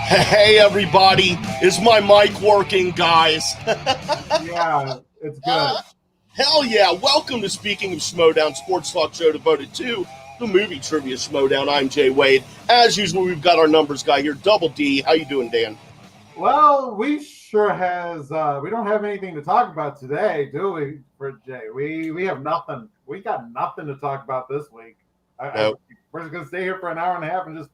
Hey, everybody. Is my mic working, guys? Yeah, it's good. Hell yeah. Welcome to Speaking of Schmoedown, sports talk show devoted to the movie trivia Schmoedown. I'm Jay Wade. As usual, we've got our numbers guy here, Double D. How you doing, Dan? Well, we sure we don't have anything to talk about today, do we, for Jay? We have nothing. We got nothing to talk about this week. No. We're just going to stay here for an hour and a half and just...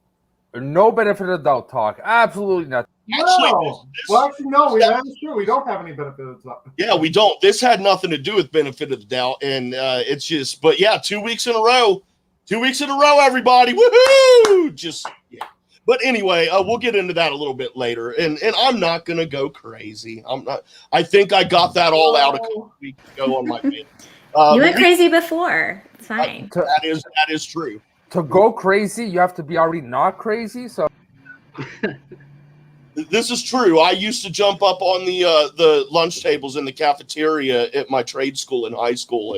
No benefit of doubt talk. Absolutely nothing. Actually, no. That's true. We don't have any benefit of doubt. Yeah, we don't. This had nothing to do with benefit of the doubt. And it's just, but yeah, 2 weeks in a row. 2 weeks in a row, everybody. Woohoo! Just, yeah. But anyway, we'll get into that a little bit later. And I'm not going to go crazy. I think I got that all out a couple weeks ago on my video. You went crazy before. It's fine. That is true. To go crazy, you have to be already not crazy. So this is true. I used to jump up on the lunch tables in the cafeteria at my trade school in high school,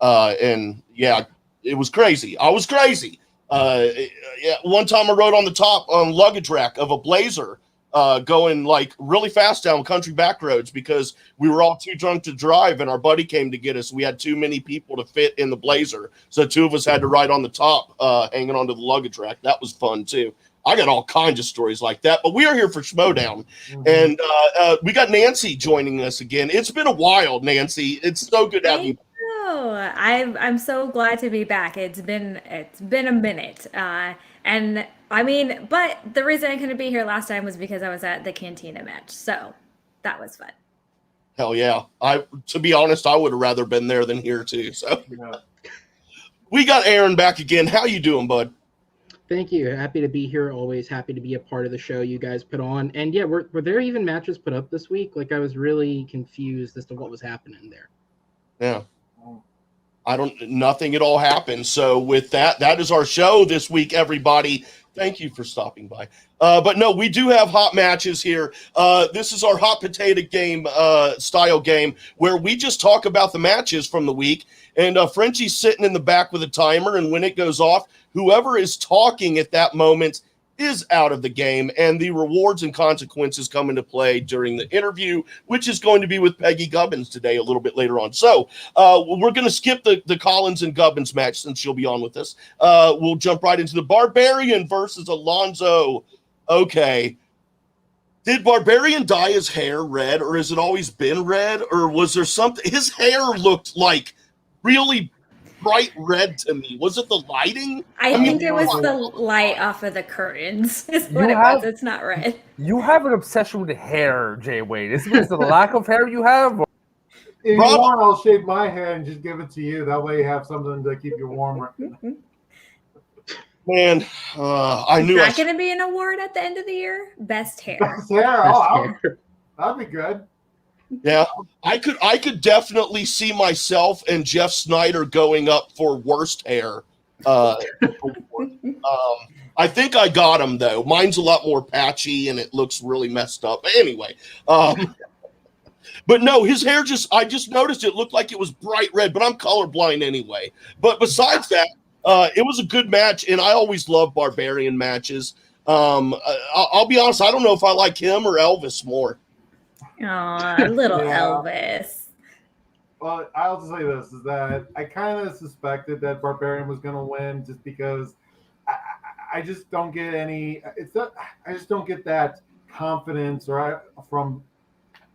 and yeah, it was crazy. I was crazy. Yeah, one time I rode on the top luggage rack of a Blazer, going like really fast down country back roads because we were all too drunk to drive, and our buddy came to get us. We had too many people to fit in the Blazer, so two of us had to ride on the top, hanging onto the luggage rack. That was fun too. I got all kinds of stories like that, but we are here for Schmoedown, and we got Nancy joining us again. It's been a while, Nancy. It's so good to have you. I'm so glad to be back. It's been a minute, and I mean, but the reason I couldn't be here last time was because I was at the Cantina match, so that was fun. Hell yeah! To be honest, I would have rather been there than here too. So we got Aaron back again. How you doing, bud? Thank you. Happy to be here. Always happy to be a part of the show you guys put on. And yeah, were there even matches put up this week? Like, I was really confused as to what was happening there. Yeah. Nothing at all happened. So with that is our show this week, everybody. Thank you for stopping by. But no, we do have hot matches here. This is our hot potato game style game where we just talk about the matches from the week. And Frenchie's sitting in the back with a timer. And when it goes off, whoever is talking at that moment is out of the game, and the rewards and consequences come into play during the interview, which is going to be with Peggy Gubbins today a little bit later on. So we're going to skip the Collins and Gubbins match since she'll be on with us. We'll jump right into the Barbarian versus Alonzo. Okay. Did Barbarian dye his hair red, or has it always been red, or was there something? His hair looked like really bright red to me. Was it the lighting? I think it was the light off of the curtains. Is what it was. It's not red. You have an obsession with hair, Jay Wade. Is it the lack of hair you have? If you want, I'll shave my hair and just give it to you. That way you have something to keep you warmer. Man, I knew it's not going to be an award at the end of the year. Best hair. Best hair. That'd be good. Yeah, I could definitely see myself and Jeff Snyder going up for worst hair. I think I got him though. Mine's a lot more patchy and it looks really messed up. But anyway, but no, his hair I just noticed it looked like it was bright red, but I'm colorblind anyway. But besides that, it was a good match, and I always love Barbarian matches. I'll be honest, I don't know if I like him or Elvis more. Aw, little Elvis. Well, I'll just say this, is that I kind of suspected that Barbarian was going to win just because I just don't get I just don't get that confidence from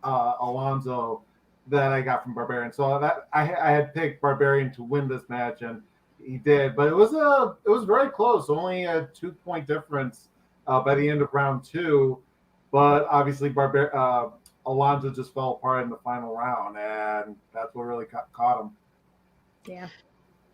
Alonzo that I got from Barbarian. So that I had picked Barbarian to win this match, and he did. But it was very close, only a 2-point difference by the end of round 2. But obviously, Alonzo just fell apart in the final round, and that's what really caught him. Yeah.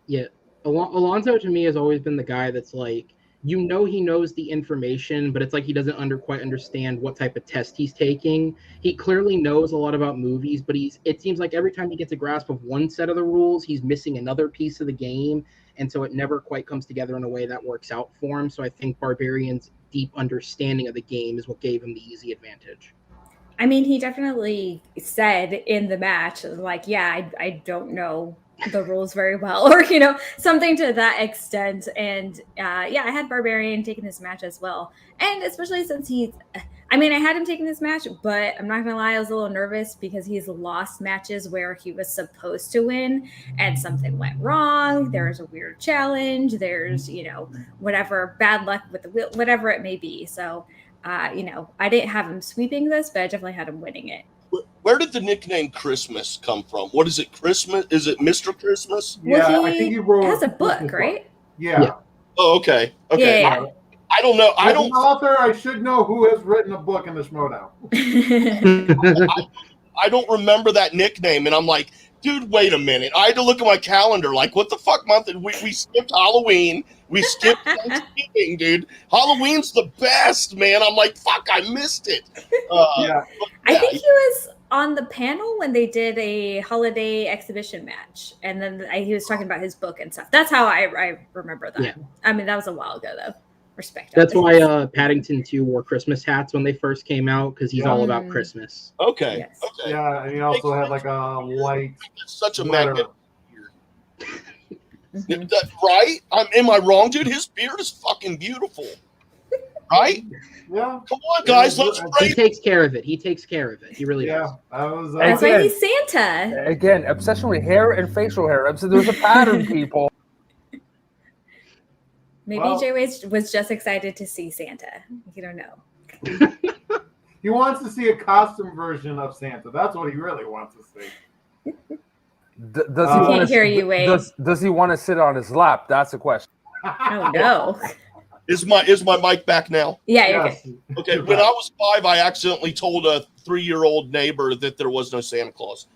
Yeah. Alonzo, to me, has always been the guy that's like, he knows the information, but it's like he doesn't quite understand what type of test he's taking. He clearly knows a lot about movies, but it seems like every time he gets a grasp of one set of the rules, he's missing another piece of the game, and so it never quite comes together in a way that works out for him. So I think Barbarian's deep understanding of the game is what gave him the easy advantage. I mean, he definitely said in the match, like, yeah, I don't know the rules very well, or something to that extent. And yeah, I had Barbarian taking this match as well, and especially since I had him taking this match, but I'm not gonna lie, I was a little nervous because he's lost matches where he was supposed to win and something went wrong. There's a weird challenge. There's whatever bad luck with the wheel, whatever it may be. So I didn't have him sweeping this, but I definitely had him winning it. Where did the nickname Christmas come from? What is it? Christmas? Is it Mr. Christmas? Yeah, Well, I think he wrote has a book, right? Yeah. Oh, okay. Okay. Yeah. I don't know. As an author, I should know who has written a book in the Schmoedown. I don't remember that nickname, and I'm like, dude, wait a minute. I had to look at my calendar. Like, what the fuck month? We skipped Halloween. We skipped Thanksgiving, dude. Halloween's the best, man. I'm like, fuck, I missed it. Yeah. I think he was on the panel when they did a holiday exhibition match, and then he was talking about his book and stuff. That's how I remember that. Yeah. That was a while ago, though. Respect. That's why Paddington 2 wore Christmas hats when they first came out, because he's all about Christmas. Okay. Yes. Okay. Yeah, and he also had like a white It's such a sweater. magnet. Right? Am I wrong, dude? His beard is fucking beautiful. Right? Yeah. Come on, guys. Let's He praise. takes care of it. He takes care of it. He really does. Yeah. That was That's why Again. he's Santa. Again, obsession with hair and facial hair. So there's a pattern, people. Maybe Well- Jay was just excited to see Santa. You don't know. he wants to see a costume version of Santa. That's what he really wants to see. Does he Can't want hear you, Wade. Does he want to sit on his lap? That's the question. Oh no. Is my mic back now? Yeah, you're Yes. good. Okay. When I was 5, I accidentally told a 3-year-old neighbor that there was no Santa Claus.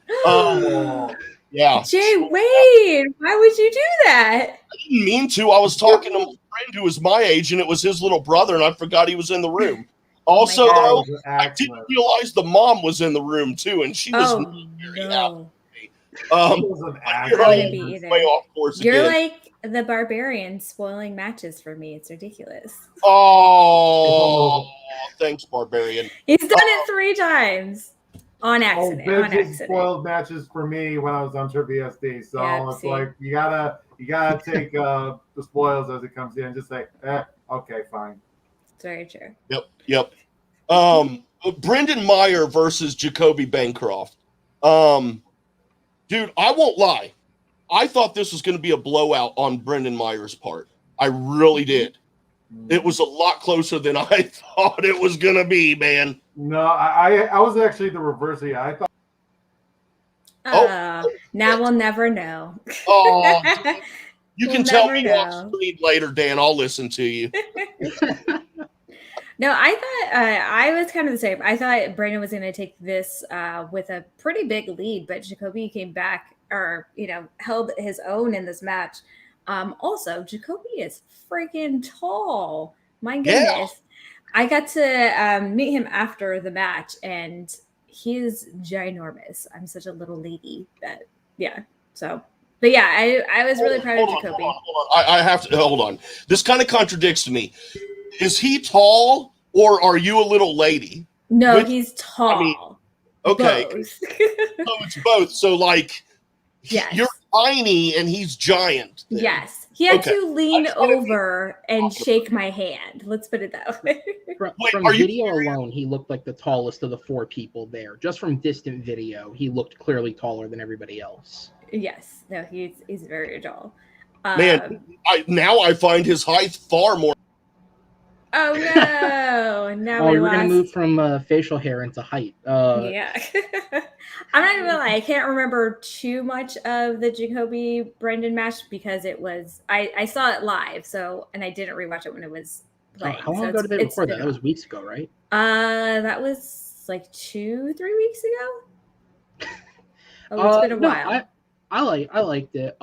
Yeah. Jay Wade, why would you do that? I didn't mean to. I was talking to a friend who was my age, and it was his little brother, and I forgot he was in the room. Also, Oh my though, That was an I didn't accident. realize the mom was in the room too, and she was Oh not very happy. no. It Um, was an you're wouldn't accident. be way either. off course You're again. like the barbarian spoiling matches for me. It's ridiculous. Oh, thanks, Barbarian. He's done it 3 times. On Oh, accident. Bibbs On has accident. spoiled matches for me when I was on Trivia SD. So Yeah, it's see. like you gotta take the spoils as it comes in and just say, okay, fine. It's very true. Yep. Brendan Meyer versus Jacoby Bancroft. Dude, I won't lie. I thought this was going to be a blowout on Brendan Meyer's part. I really did. It was a lot closer than I thought it was going to be, man. No, I was actually the reverse of you. I thought Now we'll never know. Oh, you We'll can tell never me know. off screen later, Dan. I'll listen to you. No, I thought I was kind of the same. I thought Brandon was going to take this with a pretty big lead, but Jacoby came back or, held his own in this match. Also, Jacoby is freaking tall. My goodness. Yeah. I got to meet him after the match, and he is ginormous. I'm such a little lady that, So, but yeah, I was really proud of Jacoby. Hold on. I have to hold on. This kind of contradicts me. Is he tall or are you a little lady? No, Which- he's tall. Okay. Both. So it's both. So like Yes. you're tiny and he's giant. then. Yes. He had Okay. to lean I just wanna be- over and shake my hand. Let's put it that way. Wait, From are you video serious? alone, he looked like the tallest of the 4 people there. Just from distant video, he looked clearly taller than everybody else. Yes. No, he's very tall. Man, now I find his height far more. Oh no! Now Oh, we we're lost. gonna move from facial hair into height. Yeah. I'm not gonna lie, I can't remember too much of the Jacoby Brendan match because it was I saw it live, and I didn't rewatch it when it was playing. How long so ago did they it's record that? been That was weeks ago, right? that was like 2-3 weeks ago. Oh, it's been a no, while. I liked it.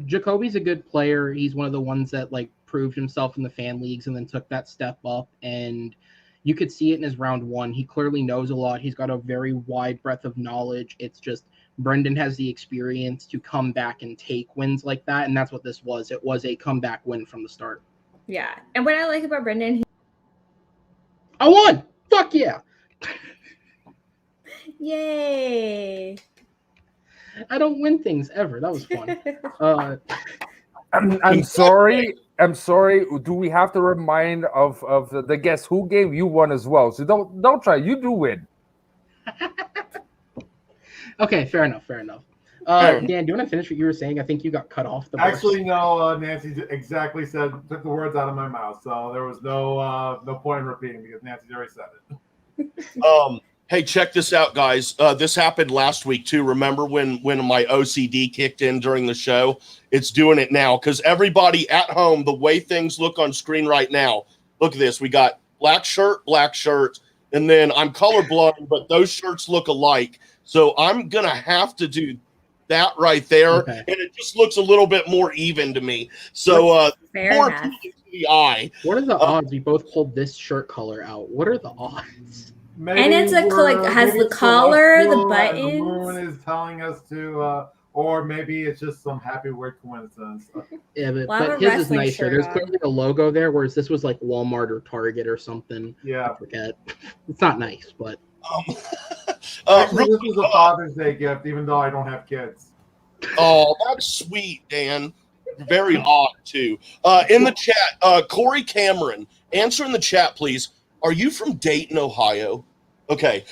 Jacoby's a good player. He's one of the ones that proved himself in the fan leagues and then took that step up, and you could see it in his round 1. He clearly knows a lot. He's got a very wide breadth of knowledge. It's just Brendan has the experience to come back and take wins like that, and that's what this was. It was a comeback win from the start. Yeah. And what I like about Brendan, I won! Fuck yeah! yay. I don't win things ever. That was fun. I'm sorry. I'm sorry. Do we have to remind of the Guess Who game? You won as well. So don't try. You do win. Okay, fair enough. Dan, do you want to finish what you were saying? I think you got cut off. Actually, no. Nancy exactly took the words out of my mouth, so there was no point in repeating because Nancy already said it. Hey, check this out, guys. This happened last week too. Remember when my OCD kicked in during the show? It's doing it now because everybody at home, the way things look on screen right now. Look at this. We got black shirt, and then I'm colorblind, but those shirts look alike. So I'm gonna have to do that right there, Okay. and it just looks a little bit more even to me. So Fair more enough. appealing to the eye. What are the odds we both pulled this shirt color out? What are the odds? Maybe And it's has maybe the it's collar, the celestial and buttons. The moon is telling us to, or maybe it's just some happy word coincidence. Yeah, Well, I have but a his is wrestling nicer. shirt There's on. clearly a logo there, whereas this was like Walmart or Target or something. Yeah. I forget. It's not nice, but Actually, this was a Father's Day gift, even though I don't have kids. Oh, that's sweet, Dan. Very odd too. In the chat, Corey Cameron, answer in the chat, please. Are you from Dayton, Ohio? Okay.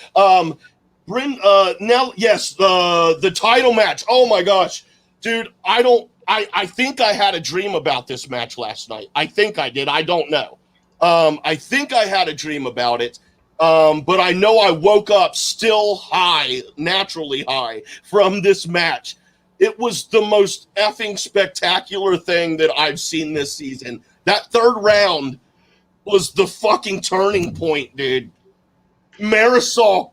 Bryn, now, yes, the title match. Oh my gosh, dude, I think I had a dream about this match last night. I think I did. I don't know. I think I had a dream about it. But I know I woke up still high, naturally high from this match. It was the most effing spectacular thing that I've seen this season. That third round was the fucking turning point, dude. Marisol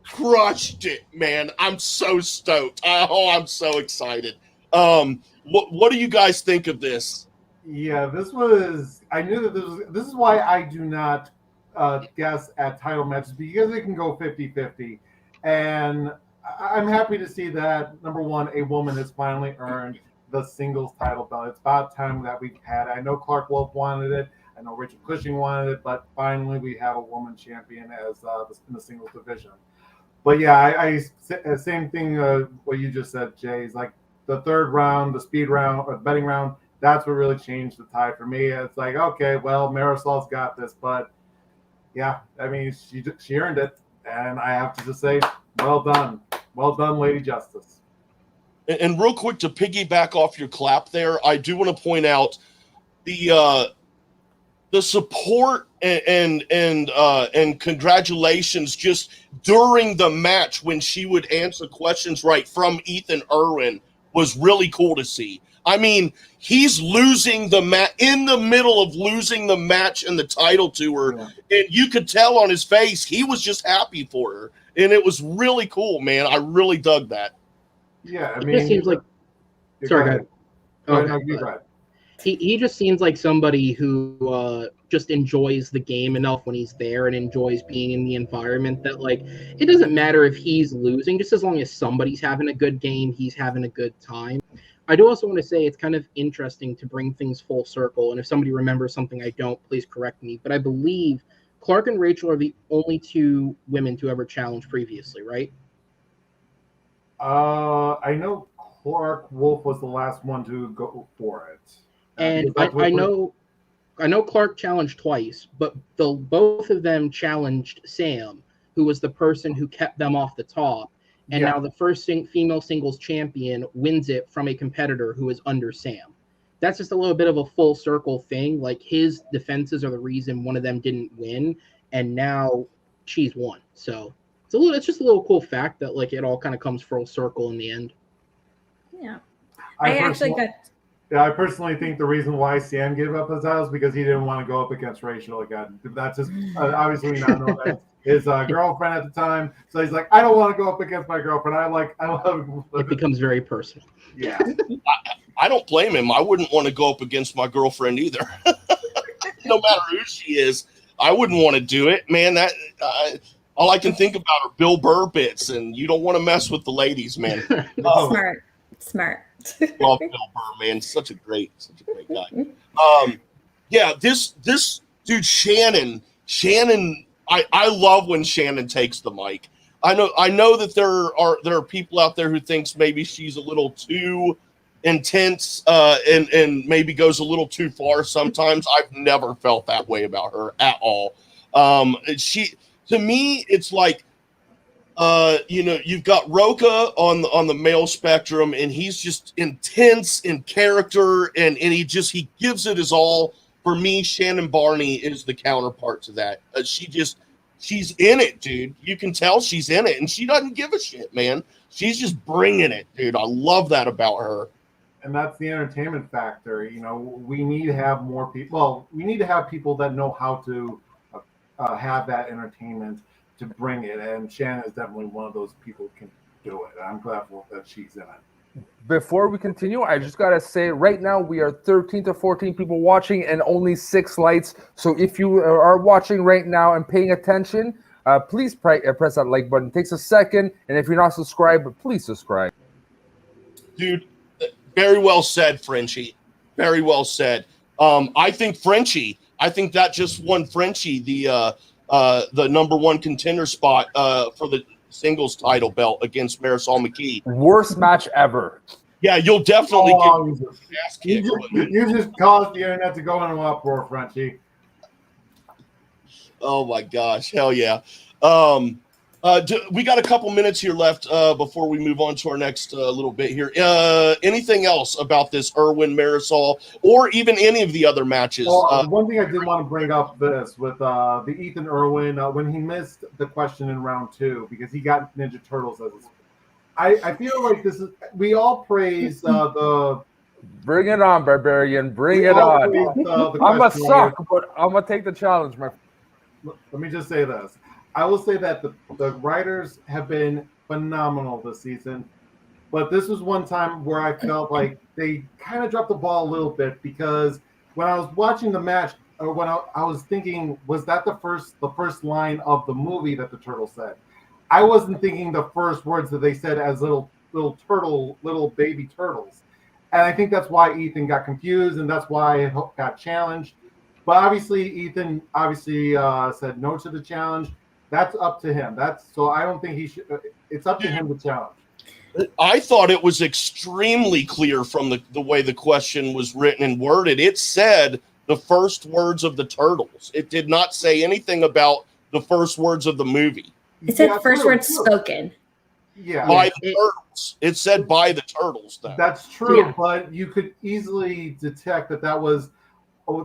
crushed it, man. I'm so stoked. Oh, I'm so excited. What do you guys think of this? Yeah, I knew that this is why I do not guess at title matches because it can go 50-50. And I'm happy to see that, number one, a woman has finally earned the singles title belt. It's about time that we've had it. I know Clark Wolf wanted it. I know Rachel Cushing wanted it, but finally we have a woman champion as in the singles division. But yeah, I same thing what you just said, Jay. Is like the third round, the speed round, or the betting round. That's what really changed the tide for me. It's like, okay, well, Marisol's got this, but yeah, I mean, she earned it, and I have to just say, well done, Lady Justice. And real quick to piggyback off your clap there, I do want to point out the support and congratulations just during the match when she would answer questions right from Ethan Irwin was really cool to see. I mean, he's losing the match in the middle of losing the match and the title to her, and you could tell on his face he was just happy for her, and it was really cool, man. I really dug that. Yeah, I it mean, just seems like. Sorry, go ahead. No, you're right. He just seems like somebody who just enjoys the game enough when he's there and enjoys being in the environment that, like, it doesn't matter if he's losing, just as long as somebody's having a good game, he's having a good time. I do also want to say it's kind of interesting to bring things full circle, and if somebody remembers something I don't, please correct me, but I believe Clark and Rachel are the only two women to ever challenge previously, right? I know Clark Wolf was the last one to go for it. And I know Clark challenged twice, but both of them challenged Sam, who was the person who kept them off the top. And now the first female singles champion wins it from a competitor who is under Sam. That's just a little bit of a full circle thing. Like, his defenses are the reason one of them didn't win, and now she's won. So it's just a little cool fact that, like, it all kind of comes full circle in the end. Yeah. Yeah, I personally think the reason why Sam gave up his house because he didn't want to go up against Rachel again. That's just obviously we now know that his girlfriend at the time. So he's like, I don't want to go up against my girlfriend. I love it. Becomes very personal. Yeah. I don't blame him. I wouldn't want to go up against my girlfriend either. No matter who she is, I wouldn't want to do it, man. That all I can think about are Bill Burr bits, and you don't want to mess with the ladies, man. Smart. Love Bill Burr, man. Such a great guy. Yeah, this dude Shannon. I love when Shannon takes the mic. I know that there are people out there who thinks maybe she's a little too intense and maybe goes a little too far sometimes. I've never felt that way about her at all. She, to me, it's like, you've got Roka on the male spectrum, and he's just intense in character, and he gives it his all. For me, Shannon Barney is the counterpart to that. She's in it, dude. You can tell she's in it, and she doesn't give a shit, man. She's just bringing it, dude. I love that about her. And that's the entertainment factor. We need to have more people. Well, we need to have people that know how to have that entertainment to bring it. And Shannon is definitely one of those people who can do it. I'm glad that she's in it. Before we continue, I just gotta say, right now we are 13 to 14 people watching and only 6 likes. So if you are watching right now and paying attention, please press that like button. It takes a second, and if you're not subscribed, please subscribe. Dude, very well said, Frenchie. Very well said. I think that just won Frenchie the number 1 contender spot for the singles title belt against Marisol McKee. Worst match ever. Yeah, you'll definitely get ass kicked. You just caused the internet to go into uproar, Frenchie. Oh my gosh, hell yeah. We got a couple minutes here left before we move on to our next little bit here. Anything else about this Irwin Marisol or even any of the other matches? One thing I did want to bring up this with the Ethan Irwin when he missed the question in round 2 because he got Ninja Turtles as his. I feel like this is we all praise the. Bring it on, Barbarian. Bring it on. I'm a suck, but I'm gonna take the challenge, my. Let me just say this. I will say that the writers have been phenomenal this season, but this was one time where I felt like they kind of dropped the ball a little bit because when I was watching the match, or when I was thinking, was that the first line of the movie that the turtle said? I wasn't thinking the first words that they said as little baby turtles, and I think that's why Ethan got confused, and that's why it got challenged. But obviously, Ethan said no to the challenge. That's up to him. So I don't think he should. It's up to him to challenge. I thought it was extremely clear from the way the question was written and worded. It said the first words of the Turtles. It did not say anything about the first words of the movie. It said first words spoken. Yeah. By the Turtles. It said by the Turtles, though. That's true, but you could easily detect that was.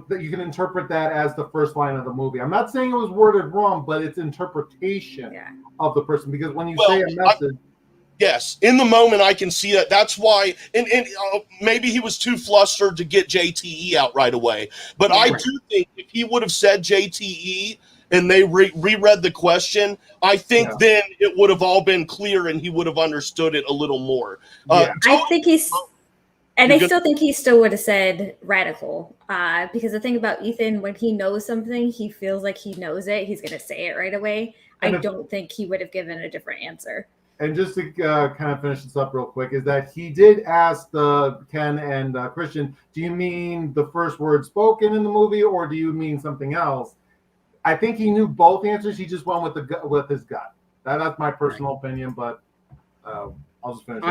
That you can interpret that as the first line of the movie. I'm not saying it was worded wrong, but it's interpretation of the person. Because when you say a message, yes, in the moment I can see that. That's why, and maybe he was too flustered to get JTE out right away. But I do think if he would have said JTE and they reread the question, I think then it would have all been clear and he would have understood it a little more. I think he's. And I still think he still would have said radical because the thing about Ethan, when he knows something, he feels like he knows it. He's going to say it right away. I don't think he would have given a different answer. And just to kind of finish this up real quick, is that he did ask Ken and Christian, do you mean the first word spoken in the movie or do you mean something else? I think he knew both answers. He just went with his gut. That's my personal opinion, but I'll just finish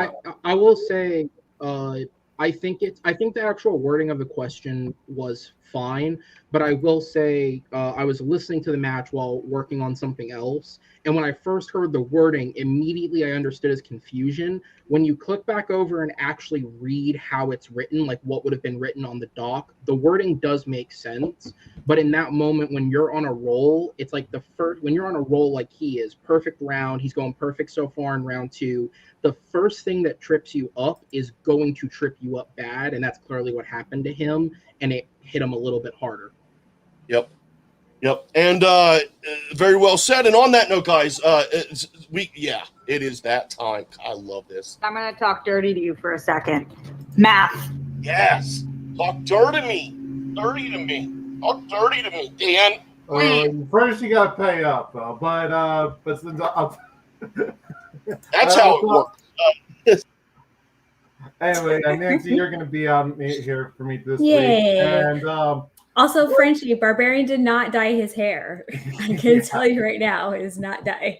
I will say... I think the actual wording of the question was fine, but I will say I was listening to the match while working on something else, and when I first heard the wording, immediately I understood his confusion. When you click back over and actually read how it's written, like what would have been written on the doc, the wording does make sense, but in that moment when you're on a roll, it's like when you're on a roll like he is, perfect round, he's going perfect so far in round 2, the first thing that trips you up is going to trip you up bad, and that's clearly what happened to him, and it hit him a little bit harder. Yep. And very well said. And on that note, guys, it is that time. I love this. I'm going to talk dirty to you for a second. Math. Yes. Talk dirty to me. Dirty to me. Talk dirty to me, Dan. First, you got to pay up, but since that's how it works. Anyway, Nancy, you're going to be on here for me this week. And also, Frenchie, Barbarian did not dye his hair. I can tell you right now, it is not dyed.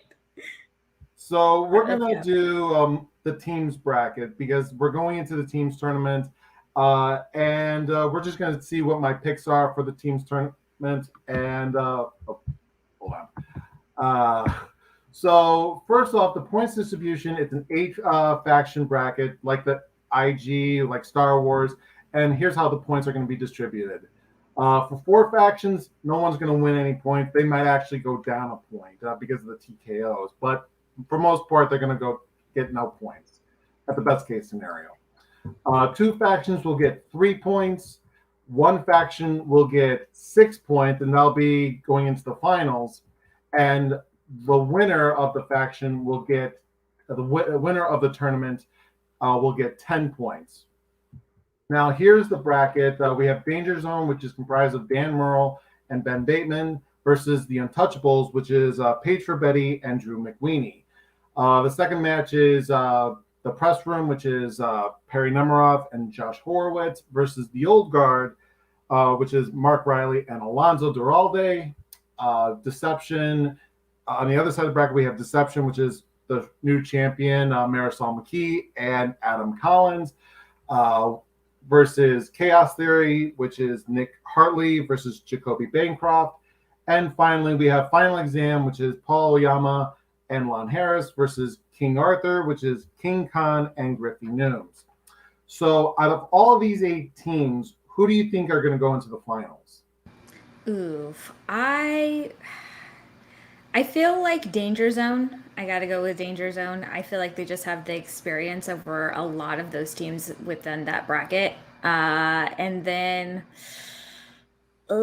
So we're gonna do the teams bracket because we're going into the teams tournament, and we're just gonna see what my picks are for the teams tournament. And hold on. So first off, the points distribution, it's an 8 faction bracket like the IG, like Star Wars, and here's how the points are going to be distributed. For 4 factions, no one's going to win any points. They might actually go down a point because of the TKOs, but for most part, they're going to go get no points at the best case scenario. 2 factions will get 3 points. 1 faction will get 6 points, and they'll be going into the finals. And the winner of the faction will get the winner of the tournament will get 10 points. Now here's the bracket. We have Danger Zone, which is comprised of Dan Murrell and Ben Bateman, versus the Untouchables, which is Paige Betty and Drew McWeeny. The second match is the Press Room, which is Perry Nemiroff and Josh Horowitz, versus the Old Guard, which is Mark Riley and Alonzo Duralde. Deception. On the other side of the bracket, we have Deception, which is the new champion, Marisol McKee and Adam Collins, versus Chaos Theory, which is Nick Hartley versus Jacoby Bancroft. And finally, we have Final Exam, which is Paul Oyama and Lon Harris versus King Arthur, which is King Khan and Griffey Nooms. So out of all of these 8 teams, who do you think are going to go into the finals? Oof. I feel like Danger Zone. I got to go with Danger Zone. I feel like they just have the experience over a lot of those teams within that bracket. And then, I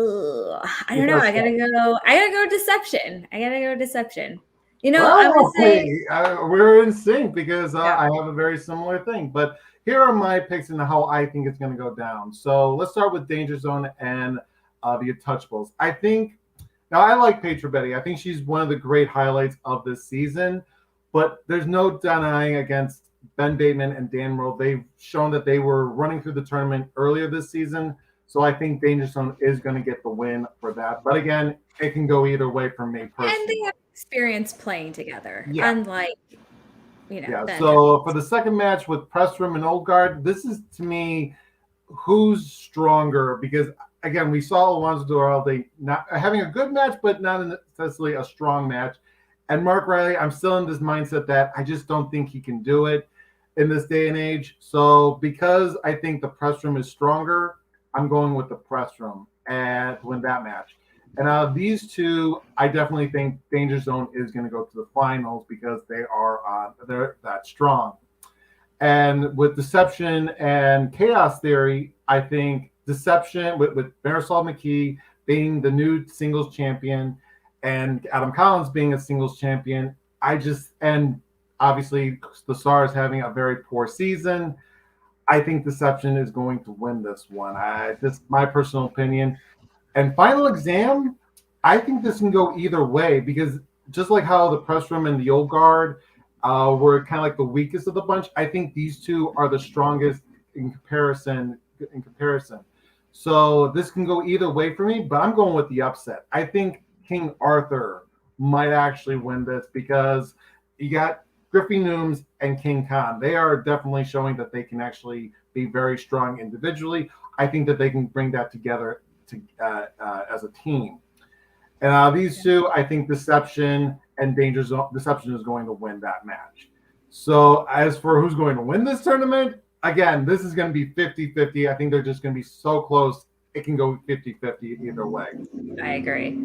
don't know. I gotta go Deception. You know, I would say we're in sync because I have a very similar thing. But here are my picks and how I think it's going to go down. So let's start with Danger Zone and the Untouchables. Now, I like Paige Betty. I think she's one of the great highlights of this season, but there's no denying against Ben Bateman and Dan Murrell. They've shown that they were running through the tournament earlier this season, so I think Danger Zone is going to get the win for that. But again, it can go either way for me personally. And they have experience playing together, unlike, So for the second match with Press Room and Old Guard, this is, to me, who's stronger because – again, we saw Alonzo Duralde not having a good match, but not necessarily a strong match. And Mark Riley, I'm still in this mindset that I just don't think he can do it in this day and age. So because I think the Press Room is stronger, I'm going with the Press Room and win that match. And out of these 2, I definitely think Danger Zone is going to go to the finals because they're that strong. And with Deception and Chaos Theory, I think Deception with Marisol McKee being the new singles champion and Adam Collins being a singles champion, and obviously the Stars having a very poor season, I think Deception is going to win this one. Just my personal opinion. And Final Exam, I think this can go either way because just like how the Press Room and the Old Guard were kind of like the weakest of the bunch, I think these 2 are the strongest in comparison. So this can go either way for me, but I'm going with the upset. I think King Arthur might actually win this because you got Griffey Nooms and King Khan. They are definitely showing that they can actually be very strong individually. I think that they can bring that together as a team. And these 2, I think Deception and Danger Zone. Deception is going to win that match. So as for who's going to win this tournament, again, this is going to be 50-50. I think they're just going to be so close. It can go 50-50 either way. I agree.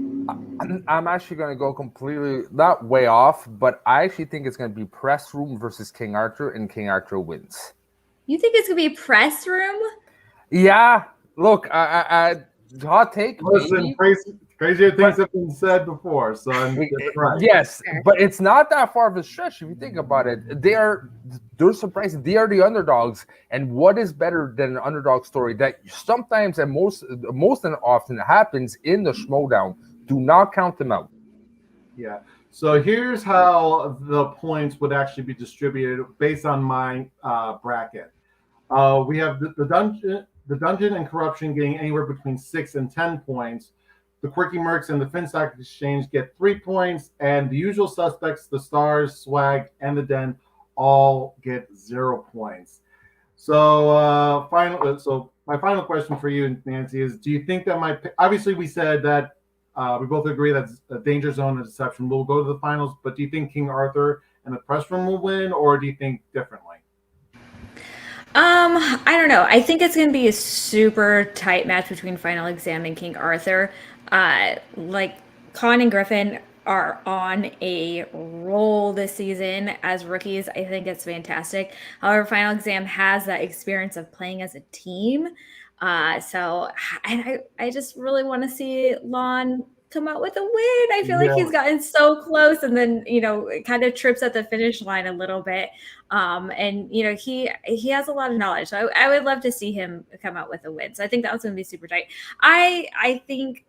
I'm actually going to go completely, not way off, but I actually think it's going to be Press Room versus King Arthur, and King Arthur wins. You think it's going to be Press Room? Yeah. Look, hot take. Listen, crazier things have been said before, so I'm right. Yes, but it's not that far of a stretch if you think about it. They're surprising. They are the underdogs, and what is better than an underdog story that sometimes and most and often happens in the Schmoedown? Do not count them out. Yeah. So here's how the points would actually be distributed based on my bracket. We have the dungeon and corruption getting anywhere between 6 and 10 points. the Quirky Mercs and the Finstock Exchange get 3 points, and the usual suspects, the Stars, Swag, and the Den, all get 0 points. So, my final question for you, Nancy, is: do you think that obviously we said that we both agree that Danger Zone and Deception will go to the finals, but do you think King Arthur and the Press Room will win, or do you think differently? I don't know. I think it's going to be a super tight match between Final Exam and King Arthur. Like Con and Griffin are on a roll this season as rookies. I think it's fantastic. However, Final Exam has that experience of playing as a team. So I just really want to see Lon come out with a win. I feel like he's gotten so close, and then it kind of trips at the finish line a little bit. And he has a lot of knowledge, so I would love to see him come out with a win. So I think that was going to be super tight. I think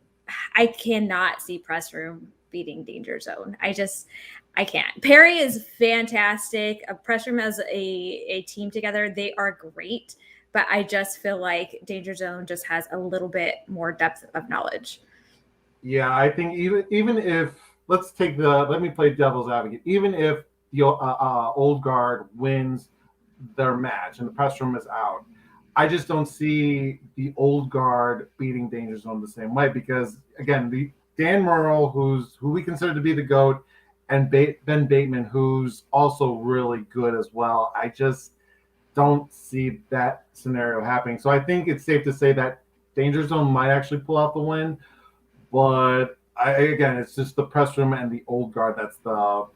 I cannot see Press Room beating Danger Zone. I can't. Perry is fantastic. Press Room as a team together, they are great. But I just feel like Danger Zone just has a little bit more depth of knowledge. Yeah, I think even if let me play devil's advocate. Even if the Old Guard wins their match and the Press Room is out, I just don't see the Old Guard beating Danger Zone the same way, because again, the Dan Murrell, who we consider to be the GOAT, and Ben Bateman, who's also really good as well. I just don't see that scenario happening. So I think it's safe to say that Danger Zone might actually pull out the win. But again, it's just the Press Room and the Old Guard that's the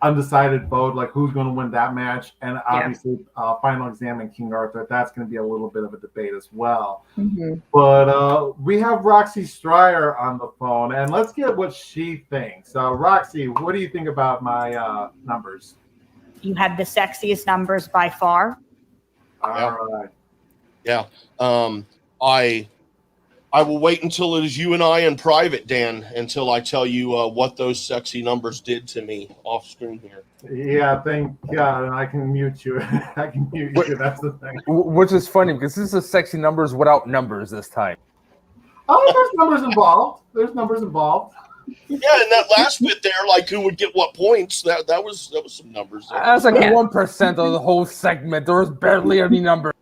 undecided vote, like who's going to win that match. And obviously, Final Exam and King Arthur, that's going to be a little bit of a debate as well. Mm-hmm. But we have Roxy Stryer on the phone, and let's get what she thinks. Roxy, what do you think about my numbers? You had the sexiest numbers by far. All right. Yeah. I will wait until it is you and I in private, Dan, until I tell you what those sexy numbers did to me off screen here. Yeah, thank God, and I can mute you. I can mute you. That's the thing. Which is funny because this is sexy numbers without numbers this time. Oh, there's numbers involved. Yeah, and that last bit there, like who would get what points, that was some numbers there. That's like 1% of the whole segment. There was barely any numbers.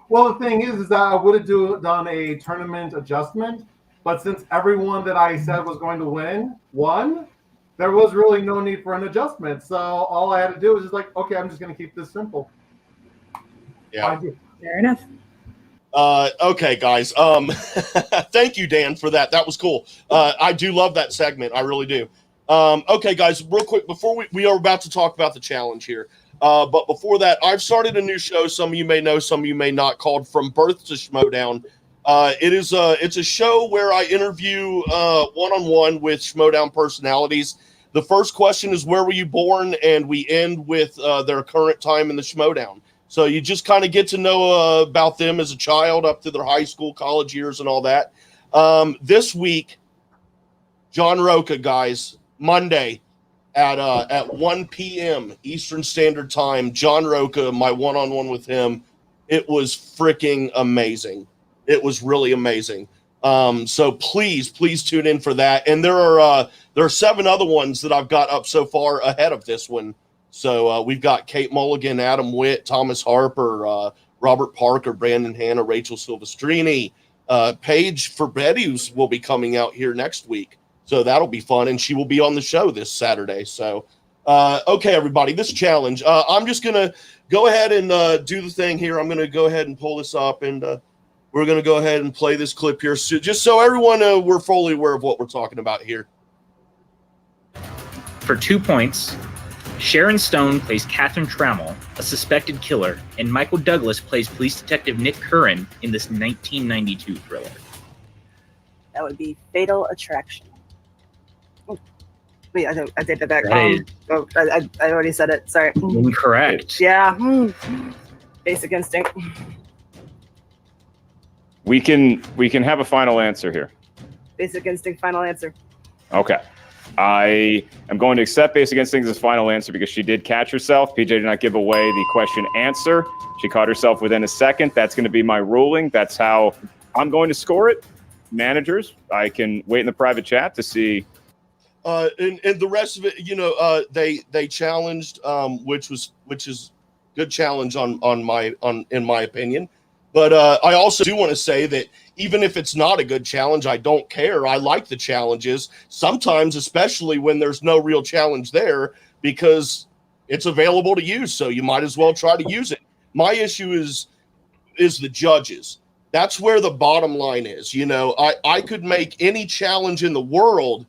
Well, the thing is that I would have done a tournament adjustment, but since everyone that I said was going to win won, there was really no need for an adjustment. So all I had to do was just like, okay, I'm just going to keep this simple. Yeah. Fair enough. Okay, guys. Thank you, Dan, for that. That was cool. I do love that segment. I really do. Okay, guys, real quick, before we are about to talk about the challenge here. But before that, I've started a new show. Some of you may know, some of you may not, called From Birth to Schmoedown. It's a show where I interview one-on-one with Schmoedown personalities. The first question is, where were you born? And we end with their current time in the Schmoedown. So you just kind of get to know about them as a child up to their high school, college years, and all that. This week, John Roca, guys, Monday, at 1 p.m. Eastern Standard Time, John Roca, my one-on-one with him, it was freaking amazing. It was really amazing. So please tune in for that. And there are 7 other ones that I've got up so far ahead of this one. So we've got Kate Mulligan, Adam Witt, Thomas Harper, Robert Parker, Brandon Hanna, Rachel Silvestrini, Paige Forbedus will be coming out here next week. So that'll be fun, and she will be on the show this Saturday. So, okay, everybody, this challenge. I'm just going to go ahead and do the thing here. I'm going to go ahead and pull this up, and we're going to go ahead and play this clip here, so, just so everyone we're fully aware of what we're talking about here. For 2 points, Sharon Stone plays Catherine Trammell, a suspected killer, and Michael Douglas plays police detective Nick Curran in this 1992 thriller. That would be Fatal Attraction. Wait, I did that. I already said it. Sorry. Incorrect. Yeah. Basic Instinct. We can have a final answer here. Basic Instinct, final answer. Okay. I am going to accept Basic Instinct as final answer because she did catch herself. PJ did not give away the question answer. She caught herself within a second. That's going to be my ruling. That's how I'm going to score it. managers. I can wait in the private chat to see. And the rest of it, they challenged, which is good challenge in my opinion. But I also do want to say that even if it's not a good challenge, I don't care. I like the challenges sometimes, especially when there's no real challenge there, because it's available to use. So you might as well try to use it. My issue is the judges. That's where the bottom line is. I could make any challenge in the world,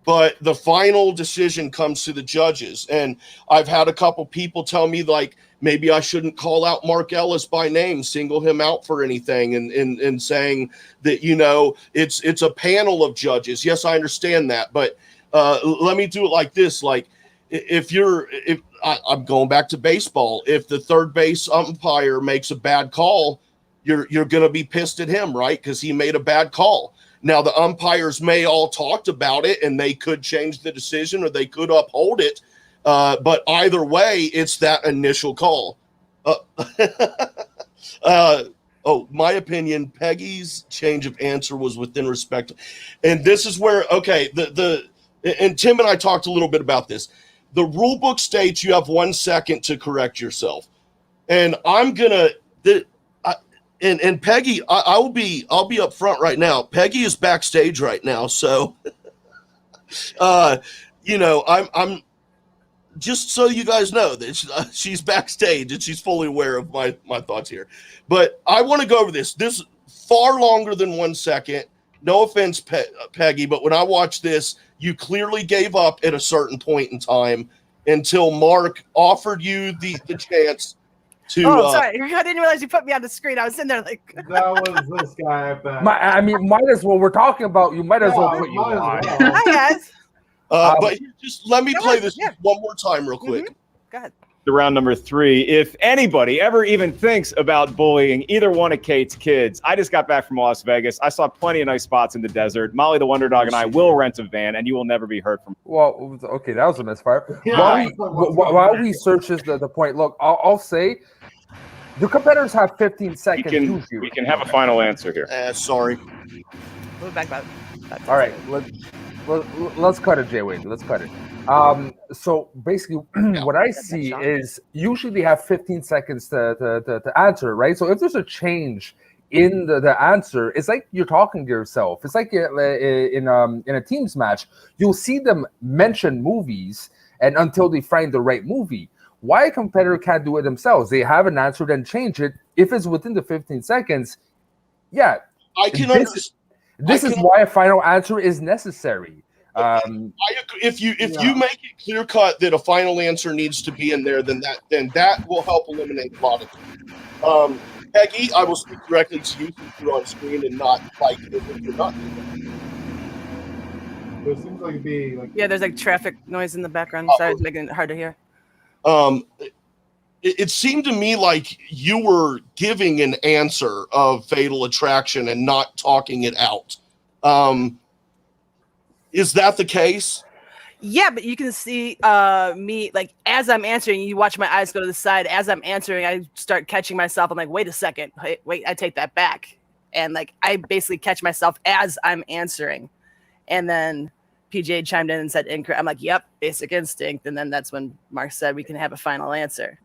but the final decision comes to the judges. And I've had a couple people tell me, like, maybe I shouldn't call out Mark Ellis by name, single him out for anything, and saying that, it's a panel of judges. Yes, I understand that. But let me do it like this. Like, if I'm going back to baseball, if the third base umpire makes a bad call, you're going to be pissed at him, right? Because he made a bad call. Now, the umpires may all talked about it, and they could change the decision or they could uphold it. But either way, it's that initial call. My opinion, Peggy's change of answer was within respect. And this is where, okay, and Tim and I talked a little bit about this. The rule book states you have 1 second to correct yourself. And I'm going to... And Peggy, I'll be up front right now. Peggy is backstage right now, so I'm just so you guys know that she's backstage and she's fully aware of my thoughts here. But I want to go over this. This far longer than 1 second. No offense, Peggy, but when I watched this, you clearly gave up at a certain point in time until Mark offered you the chance. Sorry. I didn't realize you put me on the screen. I was in there like that was this guy. I bet. Might as well. We're talking about you. Might as well put you on. Hi guys. But just let me play this one more time, real quick. Mm-hmm. Go ahead. To round number 3. If anybody ever even thinks about bullying either one of Kate's kids, I just got back from Las Vegas. I saw plenty of nice spots in the desert. Molly the Wonder Dog and I will rent a van, and you will never be heard from. Well, okay, that was a misfire. Yeah. While we search the point, look, I'll say the competitors have 15 seconds. We can have a final answer here. Sorry. Move back. All right, let's cut it, Jay-Wade. Let's cut it. So basically, what I see is usually they have 15 seconds to answer, right? So if there's a change in the answer, it's like you're talking to yourself. It's like in a teams match, you'll see them mention movies, and until they find the right movie. Why a competitor can't do it themselves? They have an answer, then change it. If it's within the 15 seconds, I can understand. This is why a final answer is necessary. I agree. If you make it clear cut that a final answer needs to be in there, then that will help eliminate a lot of things. Peggy, I will speak directly to you since you're on screen and not like if you're not. It seems like it'd be like there's like traffic noise in the background, so it's making it hard to hear. It seemed to me like you were giving an answer of Fatal Attraction and not talking it out. Is that the case? Yeah, but you can see me, like, as I'm answering, you watch my eyes go to the side. As I'm answering, I start catching myself. I'm like, wait a second. Wait, I take that back. And, like, I basically catch myself as I'm answering. And then PJ chimed in and said incorrect. I'm like, yep, Basic Instinct. And then that's when Mark said we can have a final answer.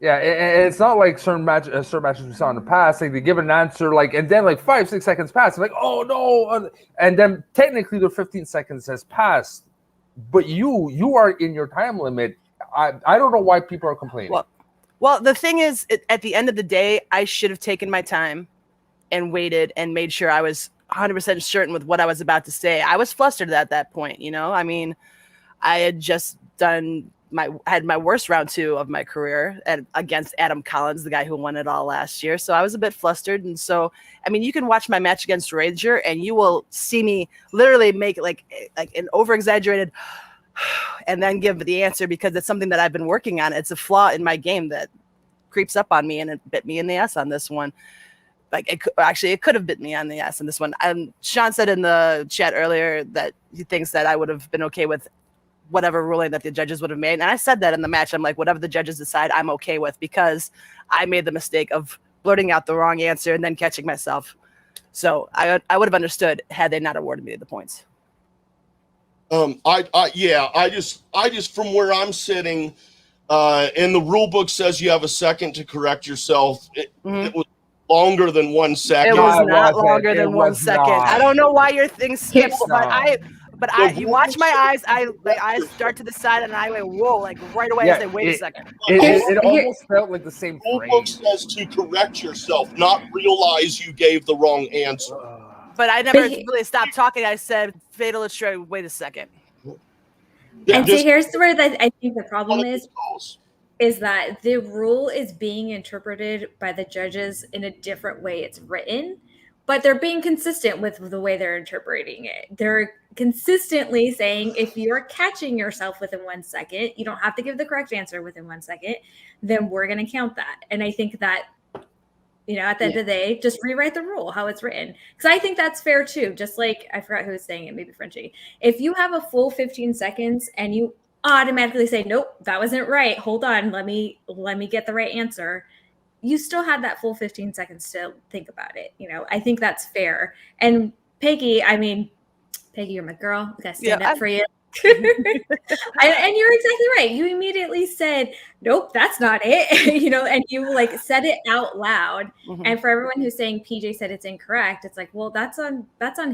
Yeah, it's not like certain matches we saw in the past. Like they give an answer, like, and then like 5-6 seconds pass. Like, oh no, and then technically the 15 seconds has passed, but you are in your time limit. I don't know why people are complaining. Well, the thing is, at the end of the day, I should have taken my time and waited and made sure I was 100% certain with what I was about to say. I was flustered at that point, I mean, I had just had my worst round 2 of my career against Adam Collins, the guy who won it all last year. So I was a bit flustered. And so, I mean, you can watch my match against Rager and you will see me literally make like an over-exaggerated and then give the answer because it's something that I've been working on. It's a flaw in my game that creeps up on me and it bit me in the ass on this one. Like it could have bit me on the ass on this one. Sean said in the chat earlier that he thinks that I would have been okay with whatever ruling that the judges would have made. And I said that in the match. I'm like, whatever the judges decide, I'm okay with because I made the mistake of blurting out the wrong answer and then catching myself. So I would have understood had they not awarded me the points. I just from where I'm sitting, and the rule book says you have a second to correct yourself. It was longer than 1 second. It was No, it not wasn't. longer It than 1 was second. not. I don't know why your thing skips, No. but you watch my eyes. I start to the side and I went whoa, like right away. I say, wait a second. It almost felt like the same Rule book phrase. says to correct yourself, not realize you gave the wrong answer. But I never really stopped talking. I said, fatal destroy. Wait a second. And see, here's where I think the problem is that the rule is being interpreted by the judges in a different way it's written, but they're being consistent with the way they're interpreting it. They're consistently saying if you're catching yourself within 1 second, you don't have to give the correct answer within 1 second, then we're going to count that. And I think that, at the end of the day, just rewrite the rule how it's written. Because I think that's fair too. Just like, I forgot who was saying it, maybe Frenchie. If you have a full 15 seconds and you automatically say, nope, that wasn't right. Hold on, let me get the right answer. You still had that full 15 seconds to think about it. I think that's fair. And Peggy, you're my girl. I gotta stand up for you. And you're exactly right. You immediately said, nope, that's not it. And you said it out loud. Mm-hmm. And for everyone who's saying PJ said it's incorrect, it's like, well, that's on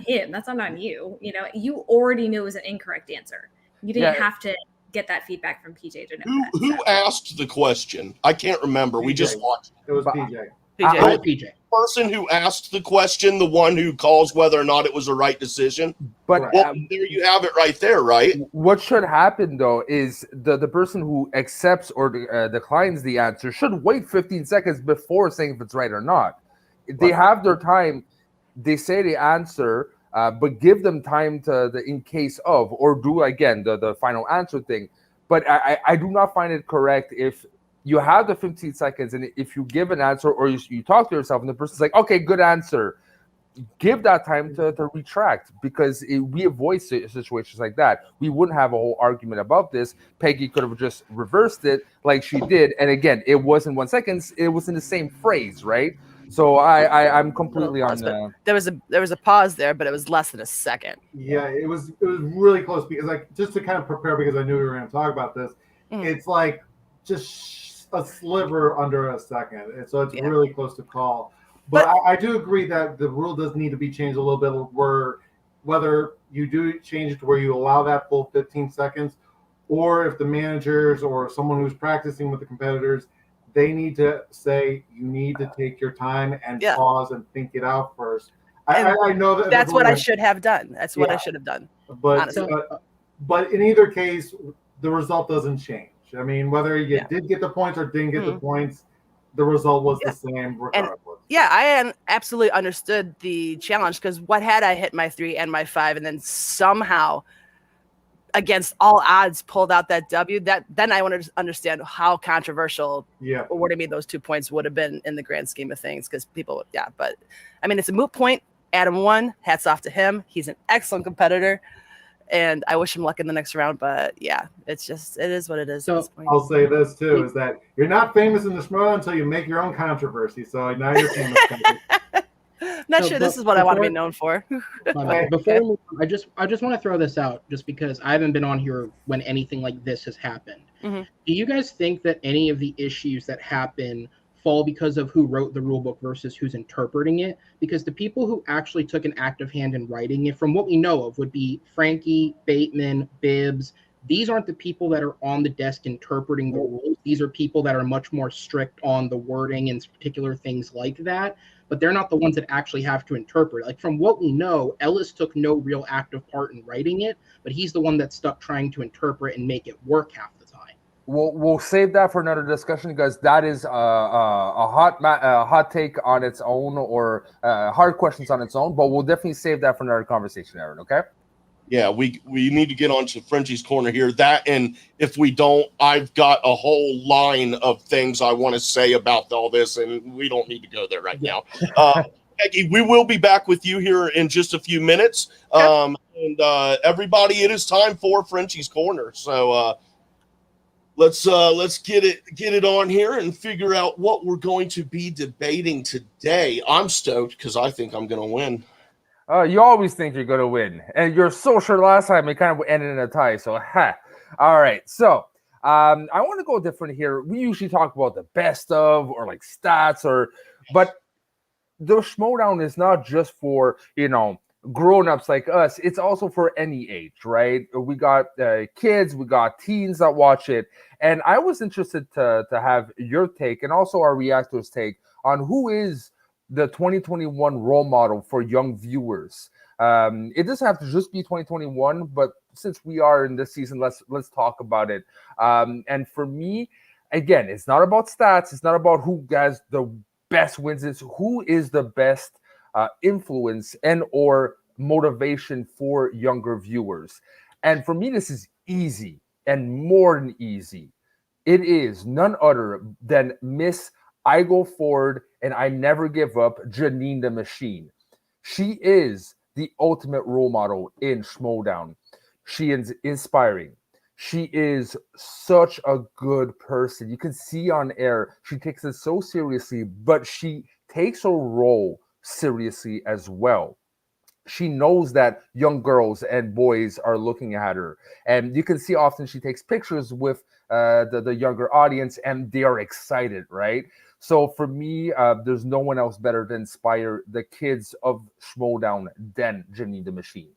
him. That's not on you. You already knew it was an incorrect answer. You didn't have to get that feedback from PJ to know who asked the question? I can't remember. PJ. We just watched. It was PJ. PJ. Person who asked the question, the one who calls whether or not it was a right decision. But there you have it right there, right? What should happen though is the person who accepts or declines the answer should wait 15 seconds before saying if it's right or not. They have their time. They say the answer, but give them time to the in case of, or do again the final answer thing. But I do not find it correct if you have the 15 seconds, and if you give an answer or you talk to yourself and the person's like, okay, good answer, give that time to retract, because we avoid situations like that. We wouldn't have a whole argument about this. Peggy could have just reversed it like she did. And again, it wasn't 1 second. It was in the same phrase, right? So I'm completely on the... There was a pause there, but it was less than a second. Yeah, it was really close because just to kind of prepare, because I knew we were going to talk about this, it's like just a sliver under a second, and so it's really close to call. But I do agree that the rule does need to be changed a little bit, where whether you do change it to where you allow that full 15 seconds, or if the managers or someone who's practicing with the competitors, they need to say you need to take your time and pause and think it out first. I know that's what I should have done. That's what I should have done. But in either case, the result doesn't change. I mean, whether you did get the points or didn't get the points, the result was the same regardless. And, I absolutely understood the challenge, because what had I hit my 3 and my 5 and then somehow, against all odds, pulled out that W, then I wanted to understand how controversial awarding me those 2 points would have been in the grand scheme of things, because people, but I mean, it's a moot point. Adam won. Hats off to him. He's an excellent competitor. And I wish him luck in the next round, but it is what it is. So I'll say this too, is that you're not famous in the Schmoedown until you make your own controversy. So now you're famous. Not sure this is what I want to be known for. Before I just want to throw this out, just because I haven't been on here when anything like this has happened. Mm-hmm. Do you guys think that any of the issues that happen fall because of who wrote the rule book versus who's interpreting it? Because the people who actually took an active hand in writing it, from what we know of, would be Frankie, Bateman, Bibbs. These aren't the people that are on the desk interpreting the rules. These are people that are much more strict on the wording and particular things like that, but they're not the ones that actually have to interpret. Like, from what we know, Ellis took no real active part in writing it, but he's the one that's stuck trying to interpret and make it work half the time. We'll save that for another discussion, because that is a hot take on its own, or hard questions on its own. But we'll definitely save that for another conversation, Aaron. Okay? Yeah, we need to get on to Frenchie's corner here. That, and if we don't, I've got a whole line of things I want to say about all this, and we don't need to go there right now. Peggy, we will be back with you here in just a few minutes. And everybody, it is time for Frenchie's corner. So. let's get it on here and figure out what we're going to be debating today. I'm stoked because I think I'm going to win. You always think you're going to win. And you're so sure last time it kind of ended in a tie. So, all right. So, I want to go different here. We usually talk about the best of or like stats but the Schmoedown is not just for, grown-ups like us. It's also for any age, right? We got kids, we got teens that watch it. And I was interested to have your take and also our reactors' take on who is the 2021 role model for young viewers. It doesn't have to just be 2021, but since we are in this season, let's talk about it. And for me, again, it's not about stats. It's not about who has the best wins. It's who is the best influence and or motivation for younger viewers. And for me, this is easy and more than easy. It is none other than Miss I Go Forward and I Never Give Up, Janine the Machine. She is the ultimate role model in Schmoedown. She is inspiring. She is such a good person. You can see on air, she takes it so seriously, but she takes her role seriously as well. She knows that young girls and boys are looking at her. And you can see often she takes pictures with the younger audience and they are excited, right? So for me, there's no one else better to inspire the kids of Schmoedown than Janine the Machine.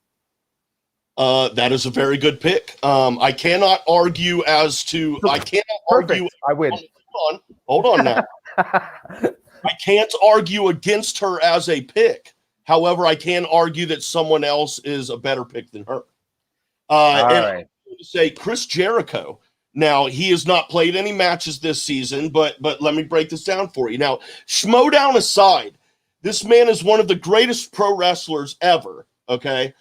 That is a very good pick. I cannot argue as to. I cannot argue. I win. Hold on now. I can't argue against her as a pick. However, I can argue that someone else is a better pick than her. And right. I'm going to say Chris Jericho. Now, he has not played any matches this season, but let me break this down for you. Now, Schmoedown aside, this man is one of the greatest pro wrestlers ever, okay?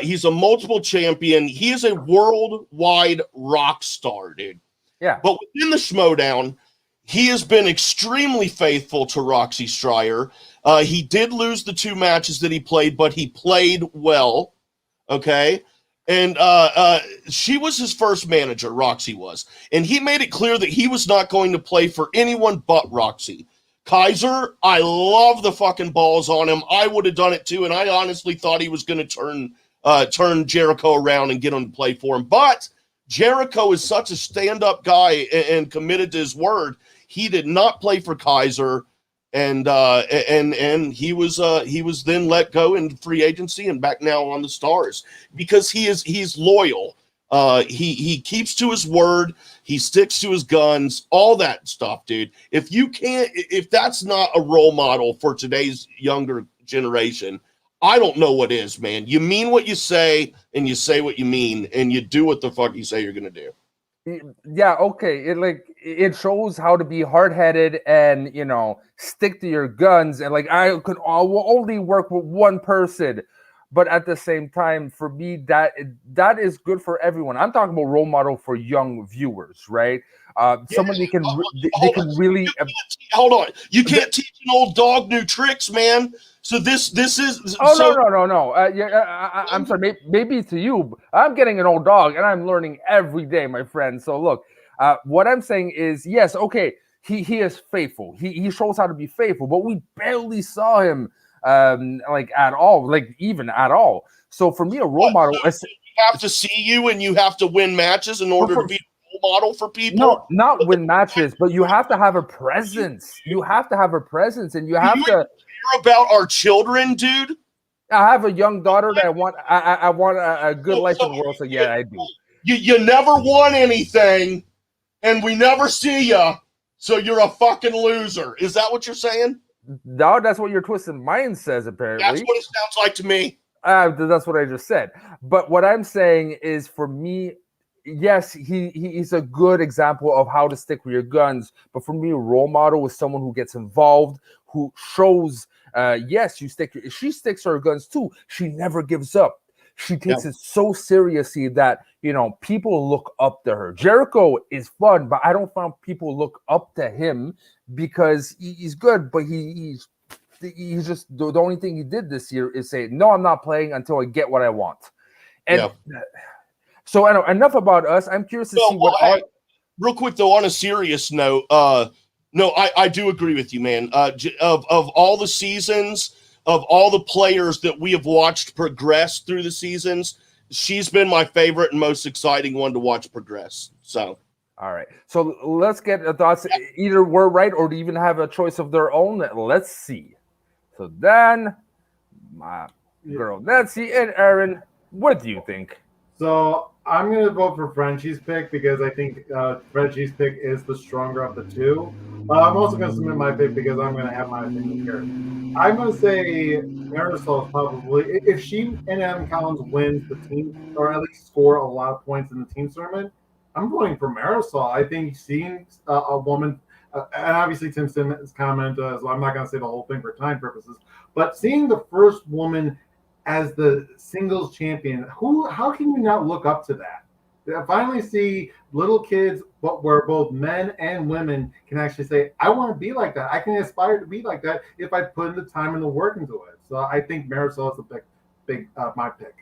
He's a multiple champion. He is a worldwide rock star, dude. Yeah. But within the Schmoedown, he has been extremely faithful to Roxy Stryer. He did lose the 2 matches that he played, but he played well, okay? And she was his first manager, Roxy was. And he made it clear that he was not going to play for anyone but Roxy. Kaiser, I love the fucking balls on him. I would have done it too, and I honestly thought he was going to turn Jericho around and get him to play for him. But Jericho is such a stand-up guy and committed to his word. He did not play for Kaiser, and he was then let go in free agency and back now on the Stars because he's loyal. He keeps to his word. He sticks to his guns, all that stuff, dude. If that's not a role model for today's younger generation, I don't know what is, man. You mean what you say and you say what you mean and you do what the fuck you say you're going to do. Yeah, okay. It shows how to be hard-headed and, stick to your guns. And I will only work with one person. But at the same time, for me, that is good for everyone. I'm talking about role model for young viewers, right? Someone they can really hold on. You can't teach an old dog new tricks, man. So this is. No. I'm sorry. Maybe to you, I'm getting an old dog, and I'm learning every day, my friend. So look, what I'm saying is, yes, okay, he is faithful. He shows how to be faithful, but we barely saw him. At all, even at all. So for me, a role model is you have to see you and you have to win matches in order to be a role model for people. No, not win matches, but you have to have a presence. You have to have a presence, and you have to care about our children, dude. I have a young daughter that I want a good life in the world. So yeah, I do. You never won anything, and we never see you. So you're a fucking loser. Is that what you're saying? No, that's what your twisted mind says, apparently. That's what it sounds like to me. That's what I just said. But what I'm saying is, for me, yes, he's a good example of how to stick with your guns. But for me, a role model is someone who gets involved, who shows, yes, she sticks to her guns too. She never gives up. She takes it so seriously that, people look up to her. Jericho is fun, but I don't find people look up to him because he's good, but he's just the only thing he did this year is say, no, I'm not playing until I get what I want. And so enough about us. I'm curious to see what real quick though, on a serious note, no, I do agree with you, man. Of all the seasons, of all the players that we have watched progress through the seasons, she's been my favorite and most exciting one to watch progress. So, all right. So let's get thoughts. Either we're right or even have a choice of their own. Let's see. So then, my girl Nancy and Aaron, what do you think? So I'm going to vote for Frenchie's pick because I think Frenchie's pick is the stronger of the two. I'm also going to submit my pick because I'm going to have my opinion here. I'm going to say Marisol is probably, if she and Adam Collins wins the team, or at least score a lot of points in the team tournament, I'm voting for Marisol. I think seeing a woman, and obviously Tim Simmons' comment, so I'm not going to say the whole thing for time purposes, but seeing the first woman as the singles champion, how can you not look up to that? I finally see little kids, but where both men and women can actually say, I want to be like that. I can aspire to be like that if I put in the time and the work into it. So I think Marisol is my pick.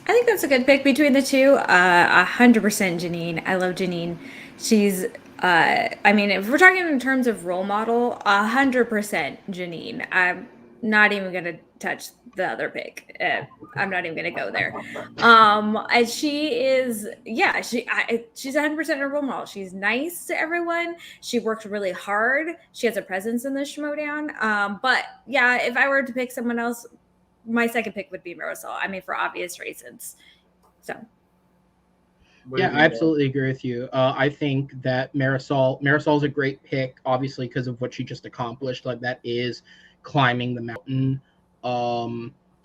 I think that's a good pick between the two. 100% Janine. I love Janine. She's, I mean, if we're talking in terms of role model, 100% Janine. I'm not even going to touch the other pick. I'm not even going to go there. And she is, yeah, she's 100% a role model. She's nice to everyone. She worked really hard. She has a presence in the Schmoedown. But yeah, if I were to pick someone else, my second pick would be Marisol. I mean, for obvious reasons. So. Yeah, I absolutely agree with you. I think that Marisol's a great pick, obviously, because of what she just accomplished. Like, that is climbing the mountain.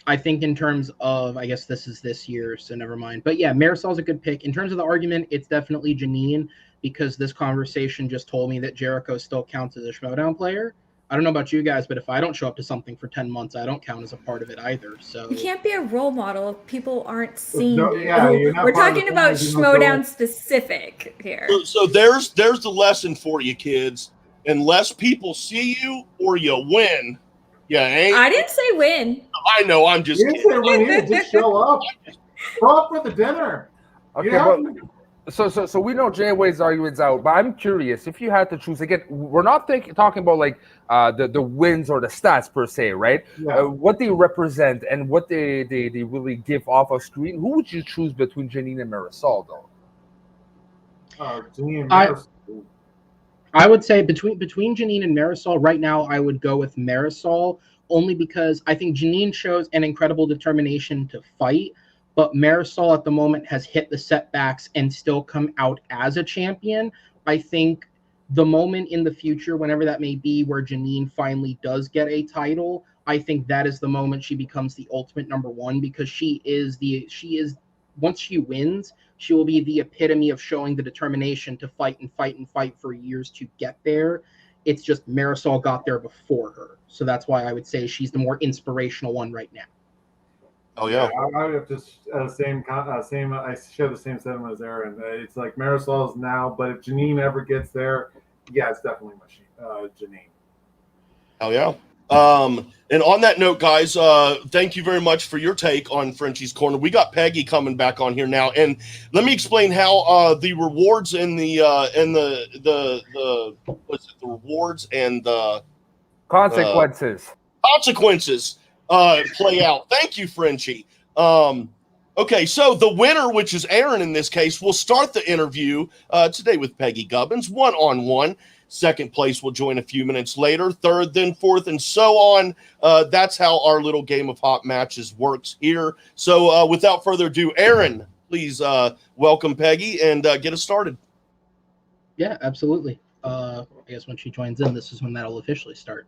I think in terms of, I guess this is this year, so never mind. But yeah, Marisol's a good pick. In terms of the argument, it's definitely Janine, because this conversation just told me that Jericho still counts as a Schmoedown player. I don't know about you guys, but if I don't show up to something for 10 months, I don't count as a part of it either. So you can't be a role model if people aren't seeing No, you. yeah, you're not We're part of talking the about family, Schmoedown specific here. So there's the lesson for you kids. Unless people see you or you win, yeah, ain't. I didn't say win. I know. I'm just You didn't say kidding. win either. Just show up. Show up for the dinner. Okay, but so we know Jay weighs arguments out, but I'm curious if you had to choose again. We're not talking about like the wins or the stats per se, right? Yeah. What they represent and what they really give off of screen. Who would you choose between Janine and Marisol, though? Janine and Marisol. I would say between Janine and Marisol right now, I would go with Marisol only because I think Janine shows an incredible determination to fight, but Marisol at the moment has hit the setbacks and still come out as a champion. I think the moment in the future, whenever that may be, where Janine finally does get a title, I think that is the moment she becomes the ultimate number one, because she is once she wins, she will be the epitome of showing the determination to fight and fight and fight for years to get there. It's just Marisol got there before her. So that's why I would say she's the more inspirational one right now. Oh, yeah. I would have to I share the same sentiment as Aaron. It's like Marisol is now, but if Janine ever gets there, yeah, it's definitely Janine. Oh, yeah. And on that note, guys, thank you very much for your take on Frenchie's Corner. We got Peggy coming back on here now, and let me explain how the rewards and the rewards and the consequences play out. Thank you, Frenchie. Okay, so the winner, which is Aaron in this case, will start the interview today with Peggy Gubbins, one-on-one. Second place will join a few minutes later, third, then fourth, and so on. That's how our little game of hot matches works here. So without further ado, Aaron, please welcome Peggy and get us started. Yeah, absolutely. I guess when she joins in, this is when that'll officially start.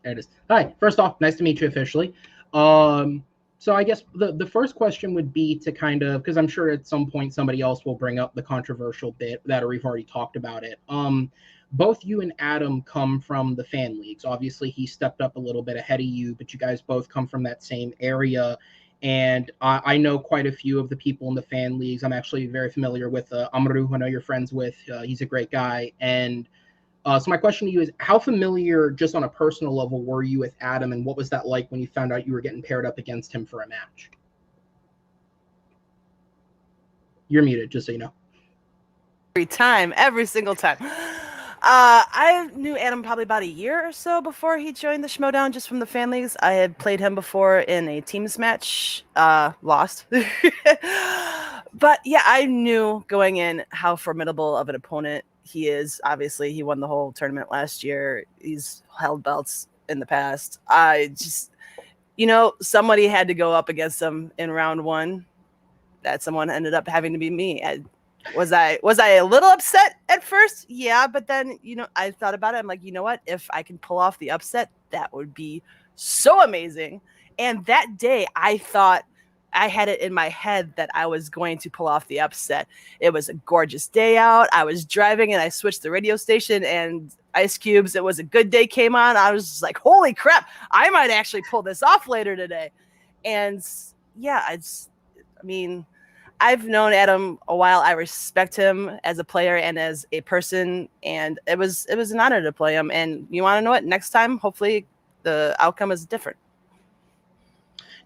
There it is. Hi, first off, nice to meet you officially. So I guess the first question would be to kind of, because I'm sure at some point somebody else will bring up the controversial bit that we've already talked about it. Both you and Adam come from the fan leagues. Obviously, he stepped up a little bit ahead of you, but you guys both come from that same area. And I know quite a few of the people in the fan leagues. I'm actually very familiar with Amaru, who I know you're friends with. He's a great guy. And so my question to you is, how familiar, just on a personal level, were you with Adam, and what was that like when you found out you were getting paired up against him for a match? You're muted, just so you know. every single time. I knew Adam probably about a year or so before he joined the Schmoedown, just from the fan leagues. I had played him before in a teams match, lost. But yeah, I knew going in how formidable of an opponent he is. Obviously, he won the whole tournament last year. He's held belts in the past. I just, somebody had to go up against him in round one. That someone ended up having to be me. Was I a little upset at first? Yeah, but then, I thought about it. I'm like, you know what? If I can pull off the upset, that would be so amazing. And that day, I thought I had it in my head that I was going to pull off the upset. It was a gorgeous day out. I was driving and I switched the radio station, and Ice Cube's It Was a Good Day came on. I was just like, holy crap, I might actually pull this off later today. And yeah, I've known Adam a while. I respect him as a player and as a person, and it was an honor to play him. And you want to know what? Next time, hopefully, the outcome is different.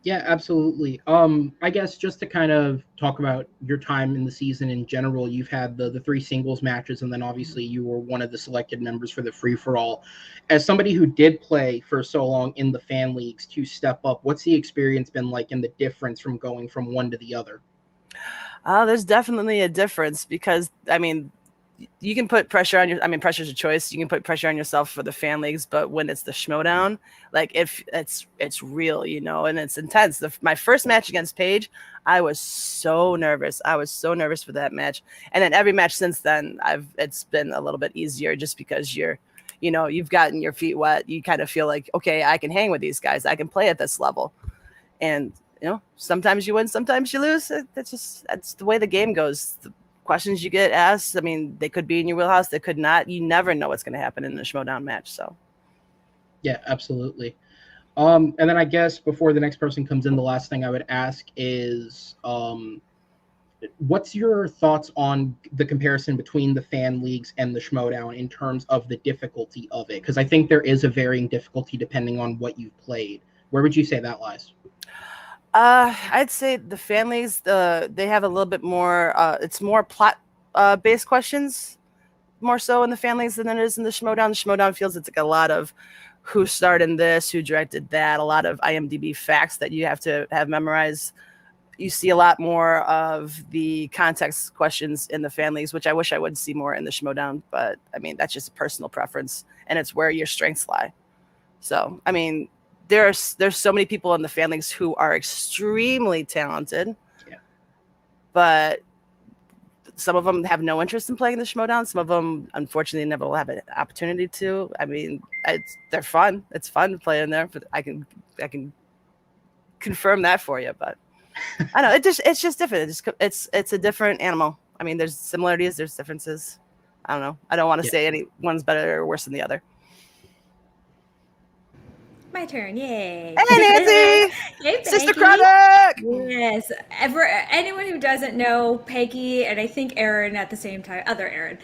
Yeah, absolutely. I guess just to kind of talk about your time in the season in general, you've had the 3 singles matches, and then obviously you were one of the selected members for the free-for-all. As somebody who did play for so long in the fan leagues to step up, what's the experience been like and the difference from going from one to the other? There's definitely a difference because, you can put pressure on pressure's a choice. You can put pressure on yourself for the fan leagues, but when it's the Schmoedown, like if it's real, and it's intense. My first match against Paige, I was so nervous. I was so nervous for that match. And then every match since then, it's been a little bit easier just because you've gotten your feet wet. You kind of feel like, okay, I can hang with these guys. I can play at this level. And sometimes you win, sometimes you lose. That's the way the game goes. The questions you get asked, they could be in your wheelhouse, they could not. You never know what's going to happen in a Schmoedown match. So, yeah, absolutely. And then I guess before the next person comes in, the last thing I would ask is, what's your thoughts on the comparison between the fan leagues and the Schmoedown in terms of the difficulty of it? Because I think there is a varying difficulty depending on what you've played. Where would you say that lies? I'd say the fan leagues, they have a little bit more, it's more plot based questions, more so in the fan leagues than it is in the Schmoedown. The Schmoedown feels it's like a lot of who starred in this, who directed that, a lot of IMDb facts that you have to have memorized. You see a lot more of the context questions in the fan leagues, which I wish I would see more in the Schmoedown, but that's just a personal preference, and it's where your strengths lie. So, there's so many people in the fan leagues who are extremely talented, but some of them have no interest in playing the Schmoedown. Some of them, unfortunately, never will have an opportunity to. They're fun. It's fun to play in there. But I can confirm that for you. But I know it's just different. It's a different animal. There's similarities. There's differences. I don't know. I don't want to say any one's better or worse than the other. My turn, yay! Hey, Nancy! Hey, Sister Peggy. Chronic! Yes. For anyone who doesn't know, Peggy and I think Aaron at the same time, other Aaron,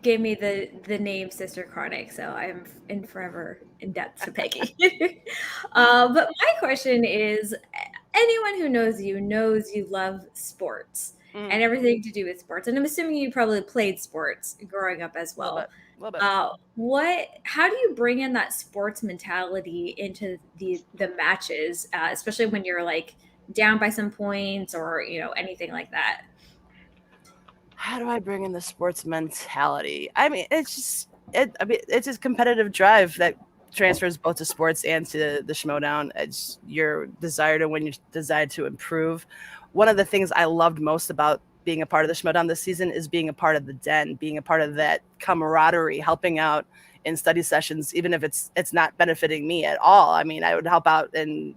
gave me the name Sister Chronic, so I'm forever in debt to Peggy. But my question is, anyone who knows you love sports and everything to do with sports, and I'm assuming you probably played sports growing up as well. A little bit. How do you bring in that sports mentality into the matches, especially when you're like down by some points or anything like that? How do I bring in the sports mentality? It's just competitive drive that transfers both to sports and to the Schmoedown. It's your desire to win, your desire to improve. One of the things I loved most about being a part of the Schmoedown this season is being a part of the den, being a part of that camaraderie, helping out in study sessions, even if it's not benefiting me at all. I would help out in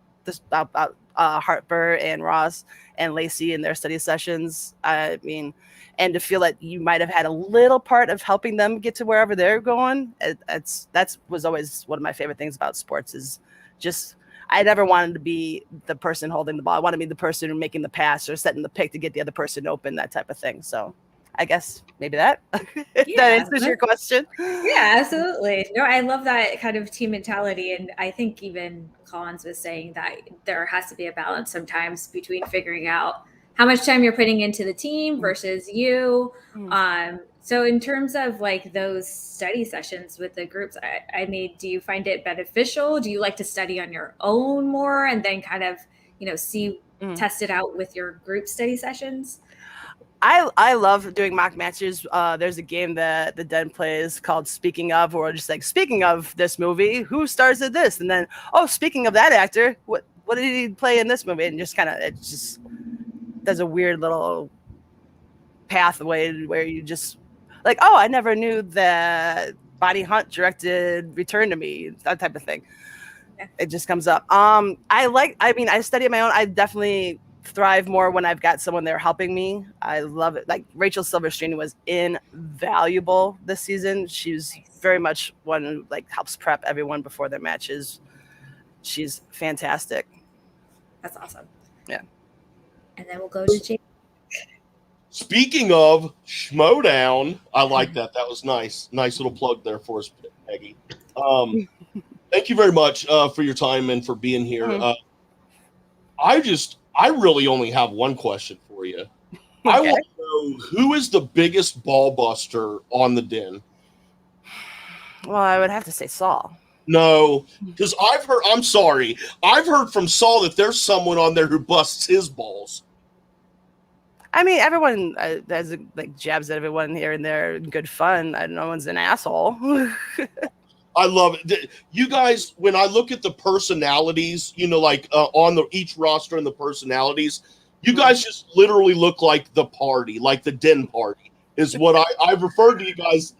Harper and Ross and Lacey in their study sessions. And to feel that you might have had a little part of helping them get to wherever they're going. That was always one of my favorite things about sports is just, I never wanted to be the person holding the ball. I wanted to be the person making the pass or setting the pick to get the other person open, that type of thing. So I guess maybe that that answers your question. Yeah, absolutely. No, I love that kind of team mentality. And I think even Collins was saying that there has to be a balance sometimes between figuring out how much time you're putting into the team versus you. Mhm. So in terms of like those study sessions with the groups, I mean, do you find it beneficial? Do you like to study on your own more and then kind of, Mhm. test it out with your group study sessions? I love doing mock matches. There's a game that the Den plays called Speaking of, where we're just like, speaking of this movie, who stars in this? And then, oh, speaking of that actor, what did he play in this movie? And just kind of, it just does a weird little pathway where you just like, oh, I never knew that Bonnie Hunt directed Return to Me, that type of thing. It just comes up. I study on my own. I definitely thrive more when I've got someone there helping me. I love it. Like Rachel Silverstein was invaluable this season. She's very much one who like helps prep everyone before their matches. She's fantastic. That's awesome. Yeah. And then we'll go to Jake. Speaking of Schmoedown, I like that. That was nice. Nice little plug there for us, Peggy. Thank you very much for your time and for being here. I really only have one question for you. I want to know, who is the biggest ball buster on the Den? Well, I would have to say Saul. No, because I've heard from Saul that there's someone on there who busts his balls. I mean, everyone has like jabs at everyone here and there. Good fun. No one's an asshole. I love it. You guys, when I look at the personalities, on each roster and the personalities, you guys just literally look like the party, like the Den party is what I've referred to you guys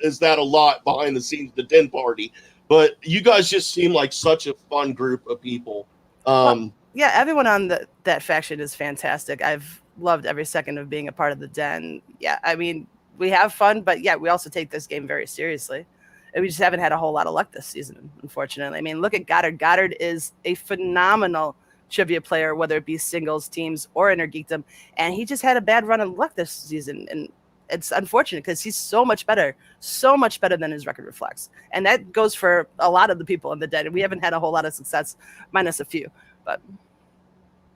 as that a lot behind the scenes, the Den party. But you guys just seem like such a fun group of people. Yeah, everyone on that faction is fantastic. I've loved every second of being a part of the Den. Yeah, I mean, we have fun, but yeah, we also take this game very seriously. And we just haven't had a whole lot of luck this season, unfortunately. I mean, look at Goddard. Goddard is a phenomenal trivia player, whether it be singles, teams, or intergeekdom. And he just had a bad run of luck this season. And it's unfortunate because he's so much better than his record reflects. And that goes for a lot of the people in the Den. We haven't had a whole lot of success, minus a few. But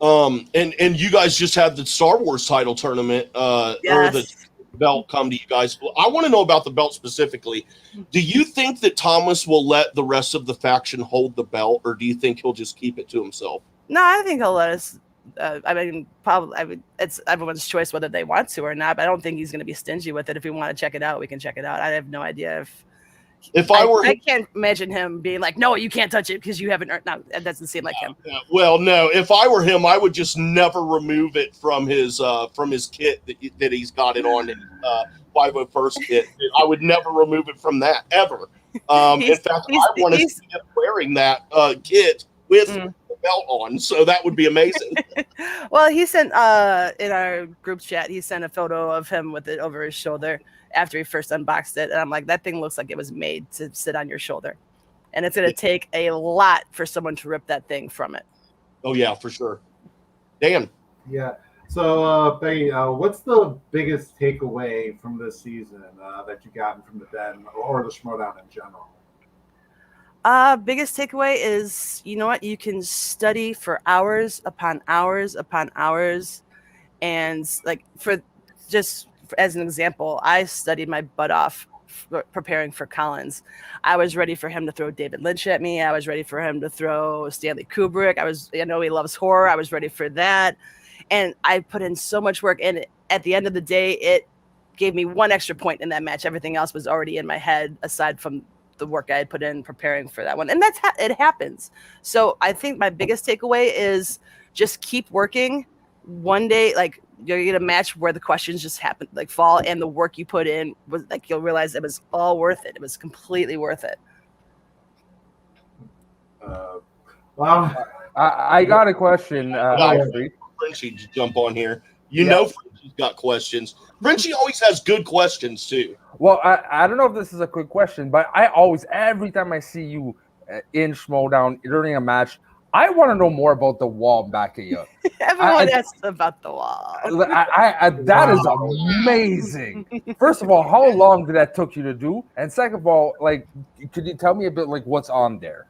and you guys just had the Star Wars title tournament or the belt come to you guys. I want to know about the belt specifically. Do you think that Thomas will let the rest of the faction hold the belt, or do you think he'll just keep it to himself? No, I think he'll let us. It's everyone's choice whether they want to or not. But I don't think he's going to be stingy with it. If we want to check it out, we can check it out. I have no idea I can't imagine him being like, no, you can't touch it because you haven't earned. No, that doesn't seem like him. Well, no. If I were him, I would just never remove it from his kit that he's got it on. 501st kit. I would never remove it from that ever. In fact, I want to see him wearing that kit with the belt on. So that would be amazing. Well, he sent in our group chat. He sent a photo of him with it over his shoulder after he first unboxed it, and I'm like, that thing looks like it was made to sit on your shoulder, and it's going to take a lot for someone to rip that thing from it. Oh yeah, for sure. Dan. Yeah. So, Peggy, what's the biggest takeaway from this season that you gotten from the Den or the Schmoedown in general? Biggest takeaway is, you know what? You can study for hours upon hours upon hours, and like as an example, I studied my butt off preparing for Collins. I was ready for him to throw David Lynch at me. I was ready for him to throw Stanley Kubrick. I know he loves horror. I was ready for that. And I put in so much work. And at the end of the day, it gave me one extra point in that match. Everything else was already in my head, aside from the work I had put in preparing for that one. And it happens. So I think my biggest takeaway is just keep working. One day, like, you're gonna match where the questions just happen, like fall, and the work you put in was like, you'll realize it was all worth it. It was completely worth it. Well, I got a question. Frenchie, jump on here. Frenchie's got questions. Frenchie always has good questions too. Well, I don't know if this is a quick question, but every time I see you in Schmoedown during a match, I want to know more about the wall back of you. Everyone asks about the wall. That is amazing. First of all, how long did that took you to do? And second of all, like, could you tell me a bit like what's on there?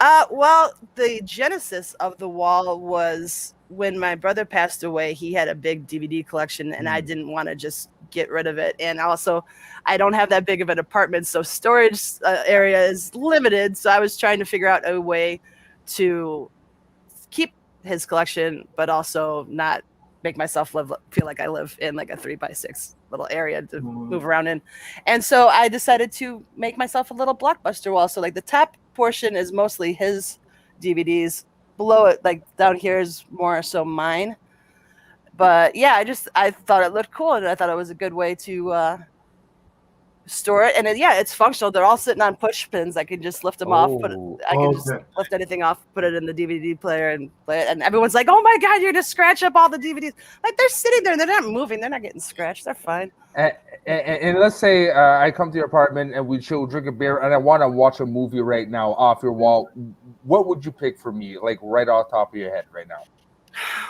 Well, the genesis of the wall was when my brother passed away. He had a big DVD collection, and I didn't want to just get rid of it. And also, I don't have that big of an apartment, so storage area is limited. So I was trying to figure out a way to keep his collection, but also not make myself feel like I live in like a 3x6 little area to move around in. And so I decided to make myself a little blockbuster wall. So like the top portion is mostly his DVDs. Below it, like down here, is more so mine. But yeah, I thought it looked cool, and I thought it was a good way to store it. And it's functional. They're all sitting on push pins. I can just lift them off. I can just lift anything off, put it in the DVD player, and play it. And everyone's like, "Oh my god, you're gonna scratch up all the DVDs!" Like they're sitting there, and they're not moving. They're not getting scratched. They're fine. And let's say I come to your apartment and we chill, drink a beer, and I want to watch a movie right now off your wall. What would you pick for me, like right off the top of your head right now?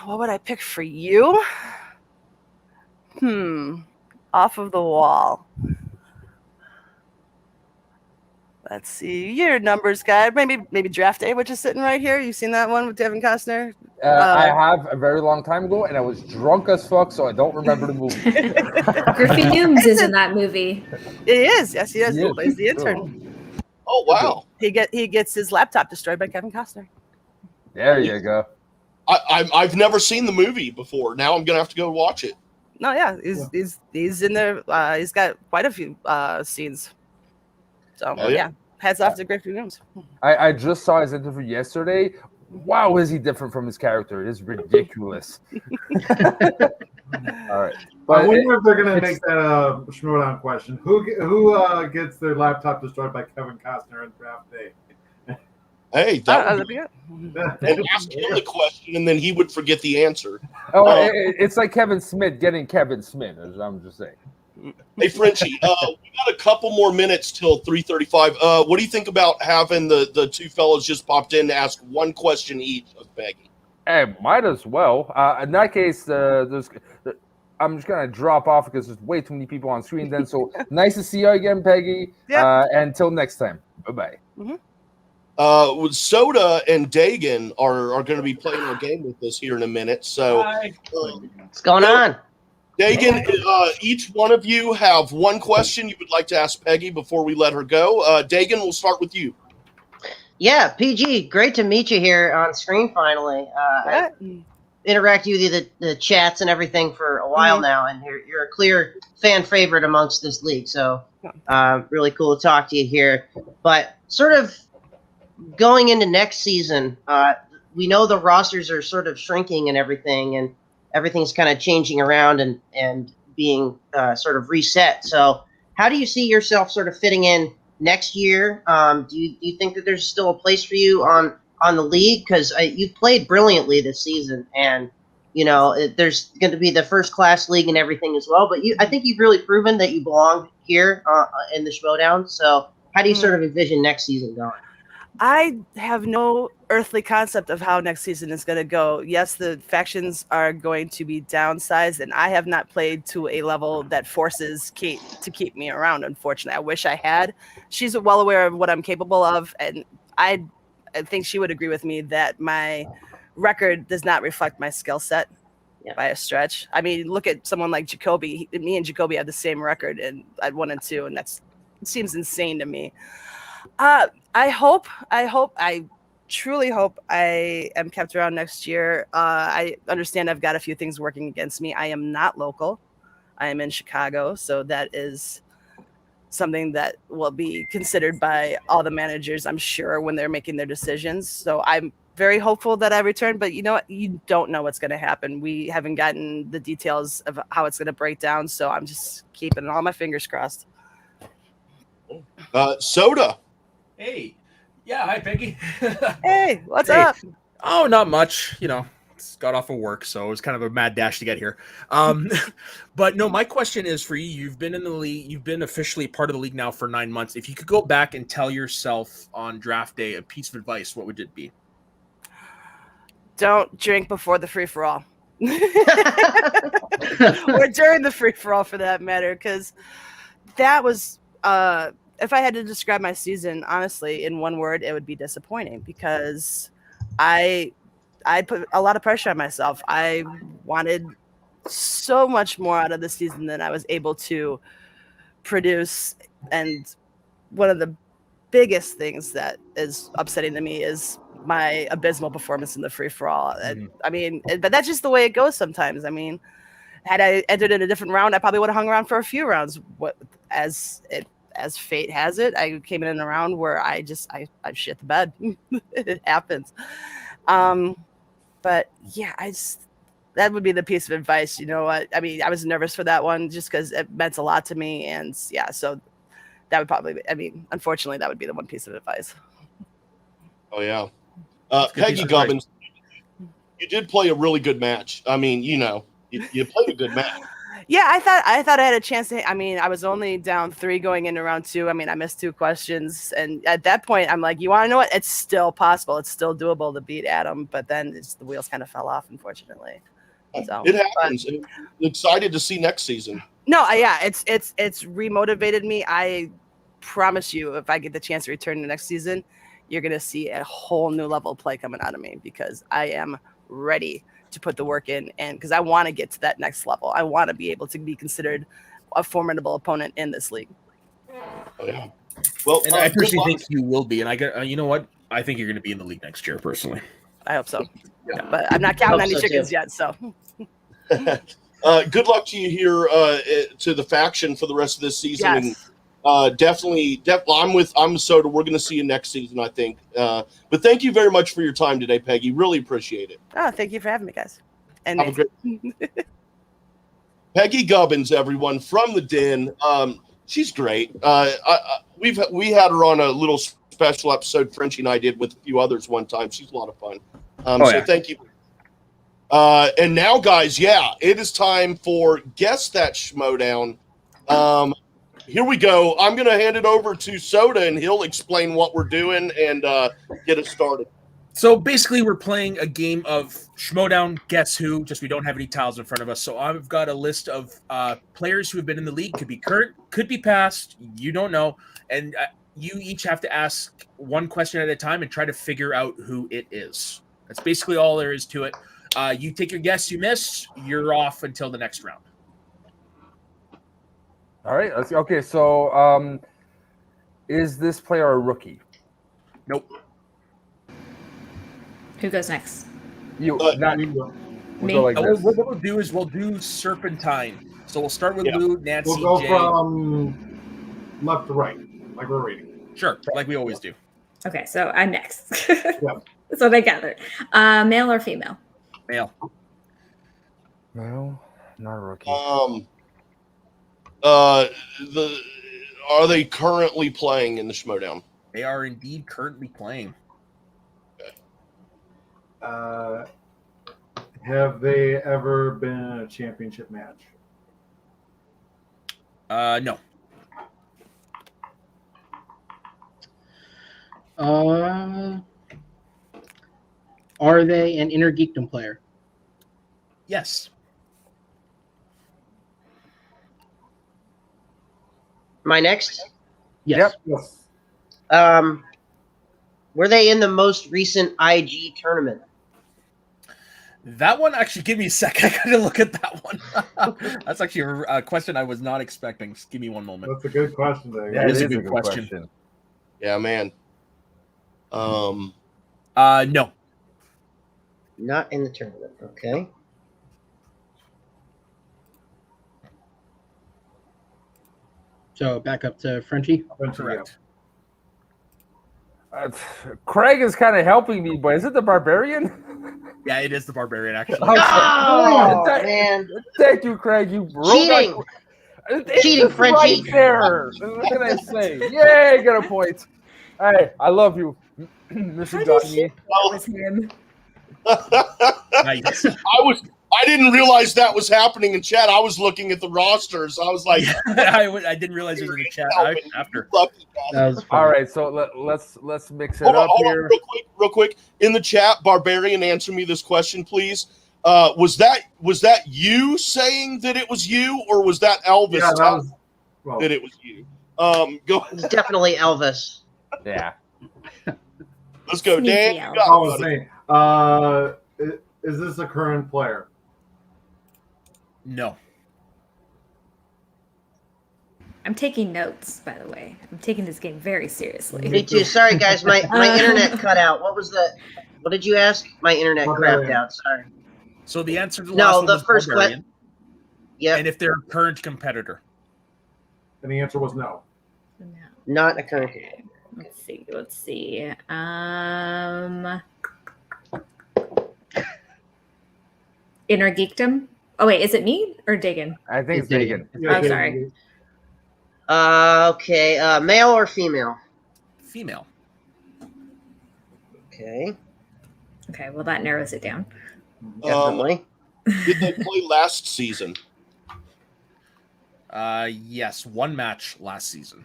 What would I pick for you? Off of the wall. Let's see. You're a numbers guy. Maybe Draft Day, which is sitting right here. You seen that one with Kevin Costner? I have a very long time ago, and I was drunk as fuck, so I don't remember the movie. Griffey Nooms is in that movie. He is. Yes, he is. He plays the intern. Oh wow! He gets his laptop destroyed by Kevin Costner. There you go. I've never seen the movie before. Now I'm gonna have to go watch it. No, yeah, he's in there. He's got quite a few scenes. So yeah, hats off to Griffey Nooms. I just saw his interview yesterday. Wow, is he different from his character? It is ridiculous. All right. I wonder if they're going to make that a Schmoedown question. Who gets their laptop destroyed by Kevin Costner in Draft Day? Hey, that would be good. And ask him the question, and then he would forget the answer. It's like Kevin Smith getting Kevin Smith, as I'm just saying. Hey, Frenchie, we got a couple more minutes till 3:35. What do you think about having the two fellows just popped in to ask one question each of Peggy? Hey, might as well. In that case, I'm just going to drop off because there's way too many people on screen then. So nice to see you again, Peggy. Yep. Until next time. Bye-bye. Soda and Dagan are going to be playing our game with us here in a minute. So, what's going on? Dagan, each one of you have one question you would like to ask Peggy before we let her go. Dagan, we'll start with you. Yeah, PG, great to meet you here on screen finally. I've interacted with you the chats and everything for a while now, and you're a clear fan favorite amongst this league. So really cool to talk to you here. But sort of going into next season, we know the rosters are sort of shrinking and everything, and everything's kind of changing around and being sort of reset. So how do you see yourself sort of fitting in next year? Do you think that there's still a place for you on the league? Because you've played brilliantly this season, and there's going to be the first class league and everything as well. But I think you've really proven that you belong here in the Schmoedown. So how do you sort of envision next season going? I have no earthly concept of how next season is going to go. Yes, the factions are going to be downsized, and I have not played to a level that forces Kate to keep me around, unfortunately. I wish I had. She's well aware of what I'm capable of, and I think she would agree with me that my record does not reflect my skill set by a stretch. I mean, look at someone like Jacoby. Me and Jacoby have the same record, and I'd 1-2, and it seems insane to me. I truly hope I am kept around next year. I understand I've got a few things working against me. I am not local. I am in Chicago, so that is something that will be considered by all the managers, I'm sure, when they're making their decisions. So I'm very hopeful that I return, but you know what? You don't know what's going to happen. We haven't gotten the details of how it's going to break down, so I'm just keeping all my fingers crossed. Soda. Hey. Yeah, hi, Peggy. Hey, what's up? Oh, not much. Just got off of work, so it was kind of a mad dash to get here. But no, my question is for you. You've been in the league. You've been officially part of the league now for 9 months. If you could go back and tell yourself on draft day a piece of advice, what would it be? Don't drink before the free-for-all. Or during the free-for-all, for that matter, because that was if I had to describe my season honestly in one word, it would be disappointing because I put a lot of pressure on myself. I wanted so much more out of the season than I was able to produce, and one of the biggest things that is upsetting to me is my abysmal performance in the free for all. I mean, but that's just the way it goes sometimes. I mean, had I entered in a different round, I probably would have hung around for a few rounds. As fate has it, I came in a round where I shit the bed. It happens. But yeah, that would be the piece of advice. You know what? I mean, I was nervous for that one just because it meant a lot to me, and yeah, so that would probably be, I mean, unfortunately, that would be the one piece of advice. Oh yeah, Peggy Gubbins, you did play a really good match. I mean, you played a good match. Yeah, I thought I had a chance to. I mean, I was only down 3 going into round 2. I mean, I missed 2 questions, and at that point, I'm like, you want to know what? It's still possible. It's still doable to beat Adam, but then the wheels kind of fell off, unfortunately. So it happens. I'm excited to see next season. No, yeah, it's remotivated me. I promise you, if I get the chance to return the next season, you're gonna see a whole new level of play coming out of me because I am ready to put the work in, and because I want to get to that next level. I want to be able to be considered a formidable opponent in this league. Oh yeah. Well, and I personally think you will be, and I got you know what? I think you're going to be in the league next year, personally. I hope so. Yeah, but I'm not counting any chickens yet, so. Good luck to you here to the faction for the rest of this season. Yes. And definitely, I'm Soda. We're going to see you next season, I think. But thank you very much for your time today, Peggy. Really appreciate it. Oh, thank you for having me, guys. And have a great. Peggy Gubbins, everyone from the Den. She's great. We had her on a little special episode Frenchie and I did with a few others one time. She's a lot of fun. So thank you. And now, guys, it is time for Guess That Schmoedown. Here we go. I'm going to hand it over to Soda, and he'll explain what we're doing and get it started. So basically, we're playing a game of Schmoedown, Guess Who, just we don't have any tiles in front of us. So I've got a list of players who have been in the league. Could be current, could be past. You don't know. And you each have to ask one question at a time and try to figure out who it is. That's basically all there is to it. You take your guess, you miss, you're off until the next round. All right. Let's see. Okay. So, is this player a rookie? Nope. Who goes next? You. Not me. Me. Like what we'll do is we'll do Serpentine. So we'll start with Lou, Nancy, We'll go Jay. from left to right, like we're reading. Sure, like we always do. Okay, so I'm next. Yeah. That's what I gathered. Male or female? Male. No, not a rookie. Are they currently playing in the Schmoedown? They are indeed currently playing. Have they ever been in a championship match? No. Are they an Inner Geekdom player? Yes. My next? Yes. Yes. Were they in the most recent IG tournament? That one, actually, give me a sec. I gotta look at that one. That's actually a question I was not expecting. Just give me one moment. That's a good question, Dave. Yeah, It it is is a good question. Yeah, man. No. Not in the tournament. Okay. So back up to Frenchie. Correct. Craig is kind of helping me, but is it the Barbarian? Yeah, it is the Barbarian, actually. Oh, man. Thank you, Craig. You Cheating. Cheating, It's Frenchie. right there. What can I say? Yay, get a point. Hey, I love you, Mr. Johnny. That was him. Nice. I didn't realize that was happening in chat. I was looking at the rosters. I was like, I didn't realize it was in the chat after. All right, so let's mix it Hold up on, here. real quick. In the chat, Barbarian, answer me this question, please. Was that you saying that it was you, or was that Elvis Yeah, telling that it was you? Go. It's definitely Elvis. Yeah. Let's go, Sneaky Dan. You Elvis. got Oh, it, it's buddy. me. Is this a current player? No. I'm taking notes, by the way. I'm taking this game very seriously. Me too. Sorry, guys. My internet cut out. What did you ask? My internet crapped out. Sorry. So the answer to the No, last one the was first Barbarian. Yep. And if they're a current competitor. And the answer was no. No. Not a current. Okay. Let's see. Inner Geekdom? Oh, wait, is it me or Diggin? I think it's Diggin. Diggin. Oh, sorry. Okay. Male or female? Female. Okay. Okay, well, that narrows it down. Definitely. Did they play last season? Yes, one match last season.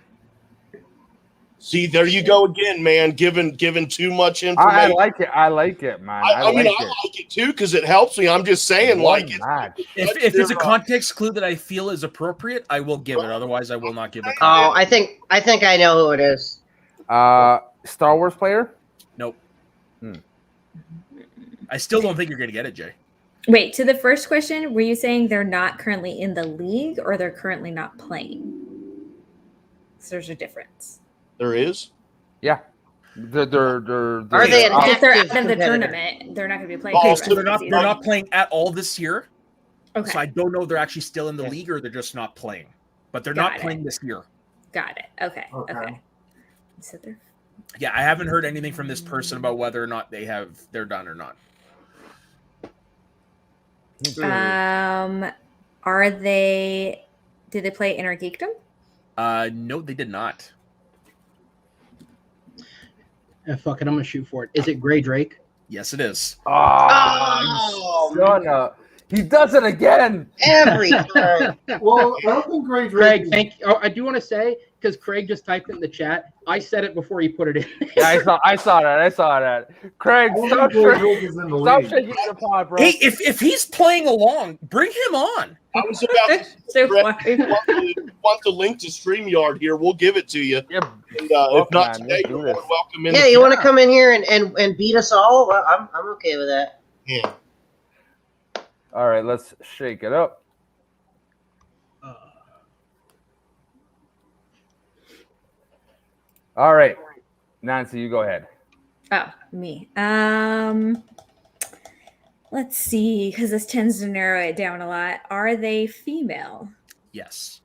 See, there you go again, man. Giving too much I information. like it. I like it, man. I mean, I like it too because it helps me. I'm just saying, like, If it's a context clue that I feel is appropriate, I will give it. Otherwise, I will not give it. Oh, I think I know who it is. Star Wars player? Nope. I still don't think you're going to get it, Jay. Wait, to the first question, were you saying they're not currently in the league or they're currently not playing? So there's a difference. There is? Yeah. They're Are they an if they're out active of the competitor? tournament, they're not going to be playing. Okay, for so the they're rest of not the they're not playing at all this year. Okay. So I don't know if they're actually still in the league or they're just not playing. But they're Got not it. playing this year. Got it. Okay. Okay. So they're Yeah, I haven't heard anything from this person about whether or not they're done or not. Are they? Did they play Inner Geekdom? No, they did not. Fuck it, I'm gonna shoot for it. Is it Gray Drake? Yes, it is. He does it again every time. Well, I don't think Gray Craig, Drake. thank you. Oh, I do want to say because Craig just typed it in the chat. I said it before he put it in. Yeah, I saw that. Craig, stop shaking the pot, bro. Hey, if he's playing along, bring him on. I was about to So want the link to StreamYard here. We'll give it to you. Yeah, And, if not today, you're more than welcome in. Yeah, you want to come in here and beat us all? Well, I'm okay with that. Yeah. All right, let's shake it up. All right, Nancy, you go ahead. Oh, me. Let's see, because this tends to narrow it down a lot. Are they female? Yes.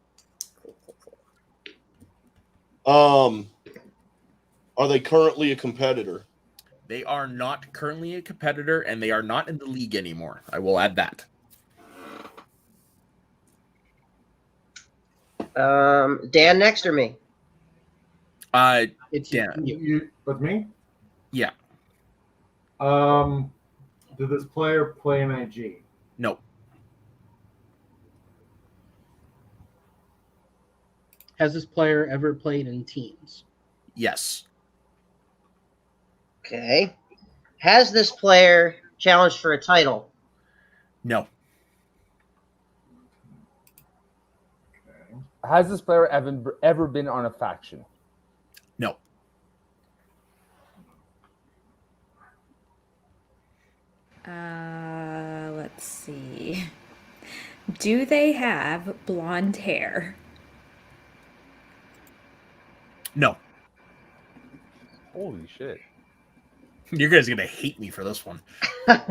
Are they currently a competitor? They are not currently a competitor, and they are not in the league anymore. I will add that. Dan next or me? It's Dan. You with me? Yeah. Did this player play in IG? No. Has this player ever played in teams? Yes. Okay. Has this player challenged for a title? No. Has this player ever been on a faction? No. Let's see. Do they have blonde hair? No. Holy shit. You guys are going to hate me for this one. I'm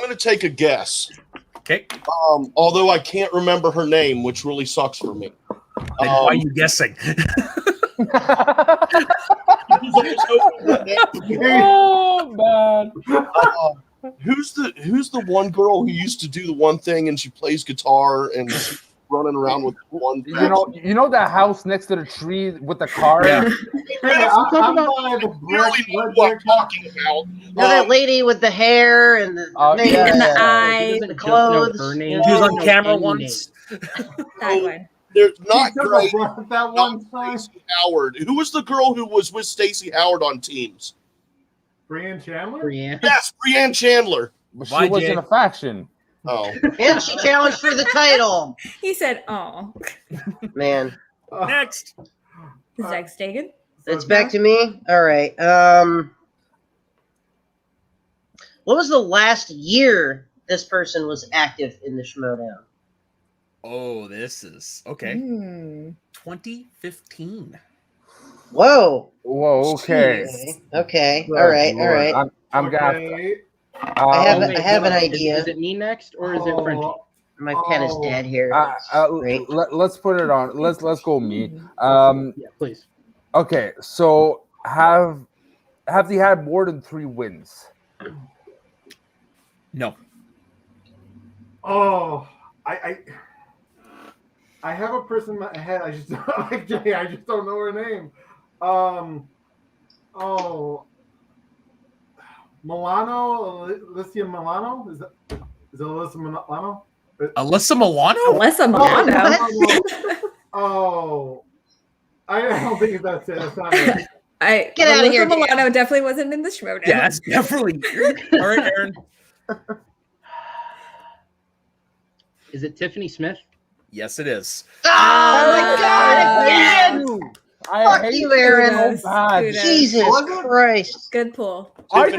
gonna take a guess. Okay. Although I can't remember her name, which really sucks for me. Then why are you guessing? Oh man. Who's the one girl who used to do the one thing and she plays guitar and she's running around with one? You know that house next to the tree with the car? Yeah. I'm talking about what I'm talking about. That lady with the hair and the makeup And the and eye. the clothes. Her name. He was on No, camera any once. That one. They're not great. That one time. Stacey Howard. Who was the girl who was with Stacey Howard on teams? Brian Chandler? Brienne. Yes, Breanne Chandler. But Why, she was Jay? in a faction. Oh, And she challenged for the title. He said, "Oh, Man. Next. Zach Stegan. It's back to me. All right. What was the last year this person was active in the Schmoedown? Oh, this is okay. 2015. Whoa. Whoa. Okay. Okay. Good All right. All Lord. right. I'm gonna. I have Wait, I have an hold on. idea. Is it me next or is it Frenchie? My pen is dead here. Great. Let's put it on. Let's go me. Yeah, please. Okay. So have they had more than 3 wins? No. Oh, I have a person in my head. I just like Jay. I just don't know her name. Milano, Alicia Milano. Is it Alyssa Milano? Alyssa Milano? Alyssa Milano. Oh, I don't think that's it. That's not it. Get out of here, Dan. Milano definitely wasn't in the Schmoedown. Yeah, that's definitely. All right, Aaron. Is it Tiffany Smith? Yes, it is. Oh my God! Again! Fuck you, Aaron. Kudos. Jesus Christ! Good pull. I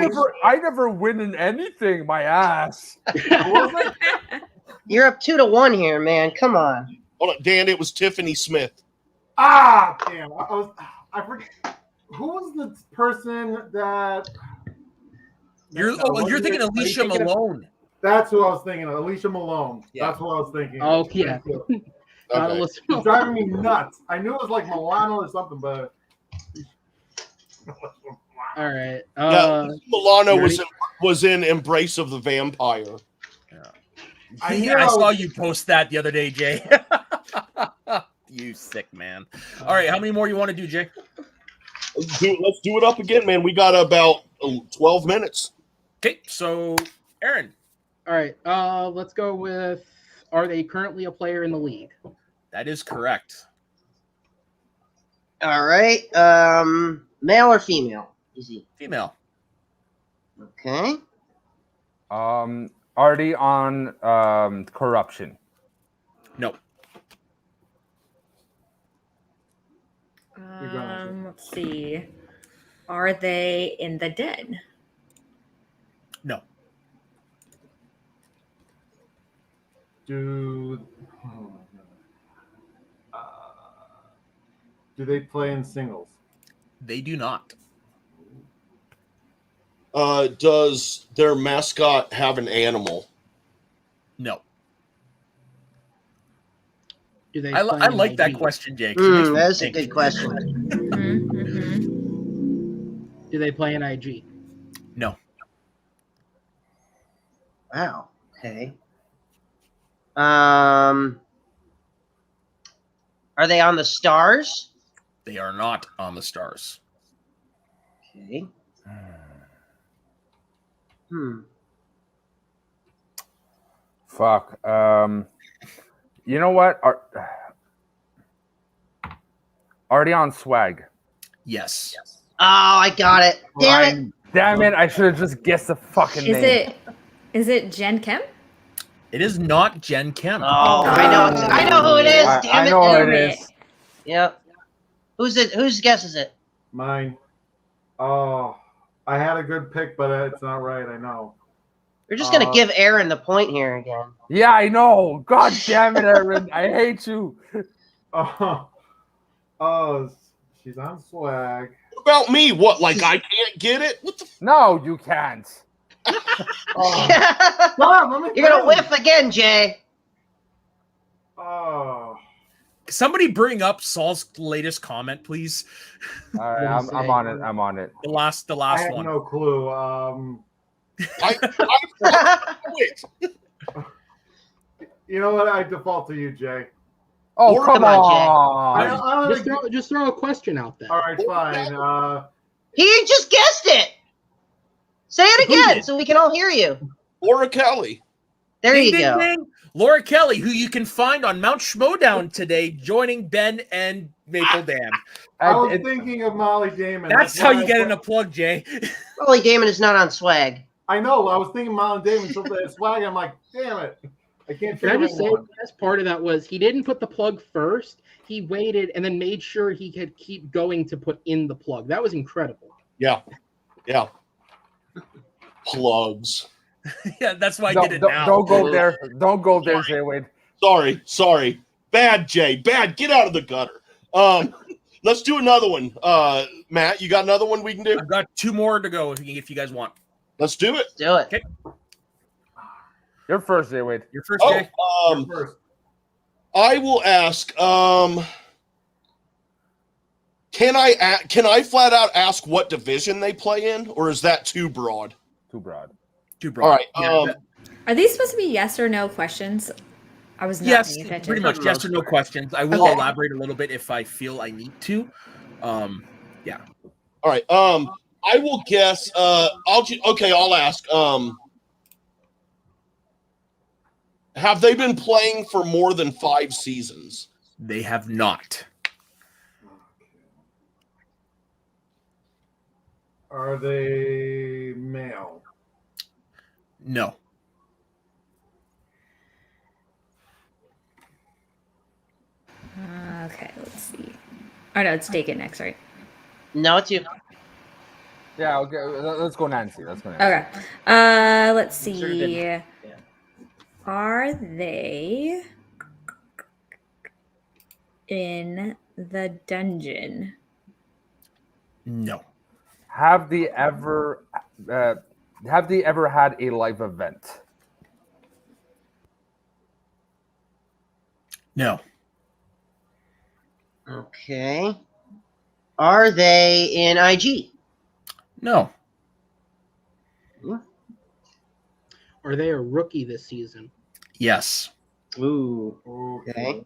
never win in anything. My ass. You're up 2-1 here, man. Come on. Hold on, Dan. It was Tiffany Smith. Ah, damn! I forget. Who was the person that? You're thinking Alicia Malone. That's who I was thinking of. Alicia Malone. Yeah. That's what I was thinking. Oh, yeah. Okay. It's driving me nuts. I knew it was like Milano or something, but. All right. Milano was in Embrace of the Vampire. I saw you post that the other day, Jay. You sick man. All right, how many more you want to do, Jay? Let's do it up again, man. We got about 12 minutes. Okay, so Aaron. All right. Let's go with, are they currently a player in the league? That is correct. All right. Male or female? Easy. Female. Okay. Already on corruption. No. Let's see. Are they in the den? No. Do they play in singles? They do not. Does their mascot have an animal? No. Do they? I like that IG? question, Jake. That's a good question. Do they play in IG? No. Wow. Okay. Are they on the Stars? They are not on the Stars. Okay. Fuck. You know what? Already on swag. Yes. Oh, I got it. Damn it. Damn it! I should have just guessed the fucking name. Is it Jen Kim? It is not Jen Kim. Oh, I know who it is. Damn it. I know who it is. Yep. Who's it? Whose guess is it? Mine. Oh, I had a good pick, but it's not right. I know. We're just gonna give Aaron the point here again. Yeah, I know. God damn it, Aaron! I hate you. Oh, she's on swag. What about me? What? Like I can't get it? What the? No, you can't. You're gonna whiff again, Jay. Oh. Somebody bring up Saul's latest comment, please. All right, I'm on it. I'm on it. The last I have one. no clue. You know what? I default to you, Jay. Oh, come on. Just throw a question out there. All right, fine. He just guessed it. Say it again so we can all hear you. Laura Kelly. There Ding, you ding, go. ding. Laura Kelly, who you can find on Mount Schmoedown today, joining Ben and Maple Dan. I was thinking of Molly Damon. That's how you get in a plug, Jay. Molly Damon is not on swag. I know. I was thinking Molly Damon. So the swag. I'm like, damn it. I can't Can I figure just say anyone. the best part of that was he didn't put the plug first. He waited and then made sure he could keep going to put in the plug. That was incredible. Yeah. Plugs. Yeah, that's why I Don't, did it don't, now. don't go there. Don't go there, Jay Wade. Sorry. Bad, Jay. Bad. Get out of the gutter. Let's do another one. Matt, you got another one we can do? I've got 2 more to go if you guys want. Let's do it. Do it. Okay. You're first, Jay Wade. You're first, Jay. You're first. I will ask. Can I flat out ask what division they play in, or is that too broad? Too broad. Too broad. All right. Yeah, Are these supposed to be yes or no questions? I was not yes, paying attention. pretty much yes or no questions. I will elaborate a little bit if I feel I need to. Yeah. All right. I will guess. I'll ask. Have they been playing for more than 5 seasons? They have not. Are they male? No. Okay, let's see. Oh no, it's Dakin next, right? No, it's you. Yeah, okay. Let's go Nancy. Okay. Let's see. Are they in the dungeon? No. Have they ever had a live event? No. Okay. Are they in IG? No. Are they a rookie this season? Yes. Ooh. Okay.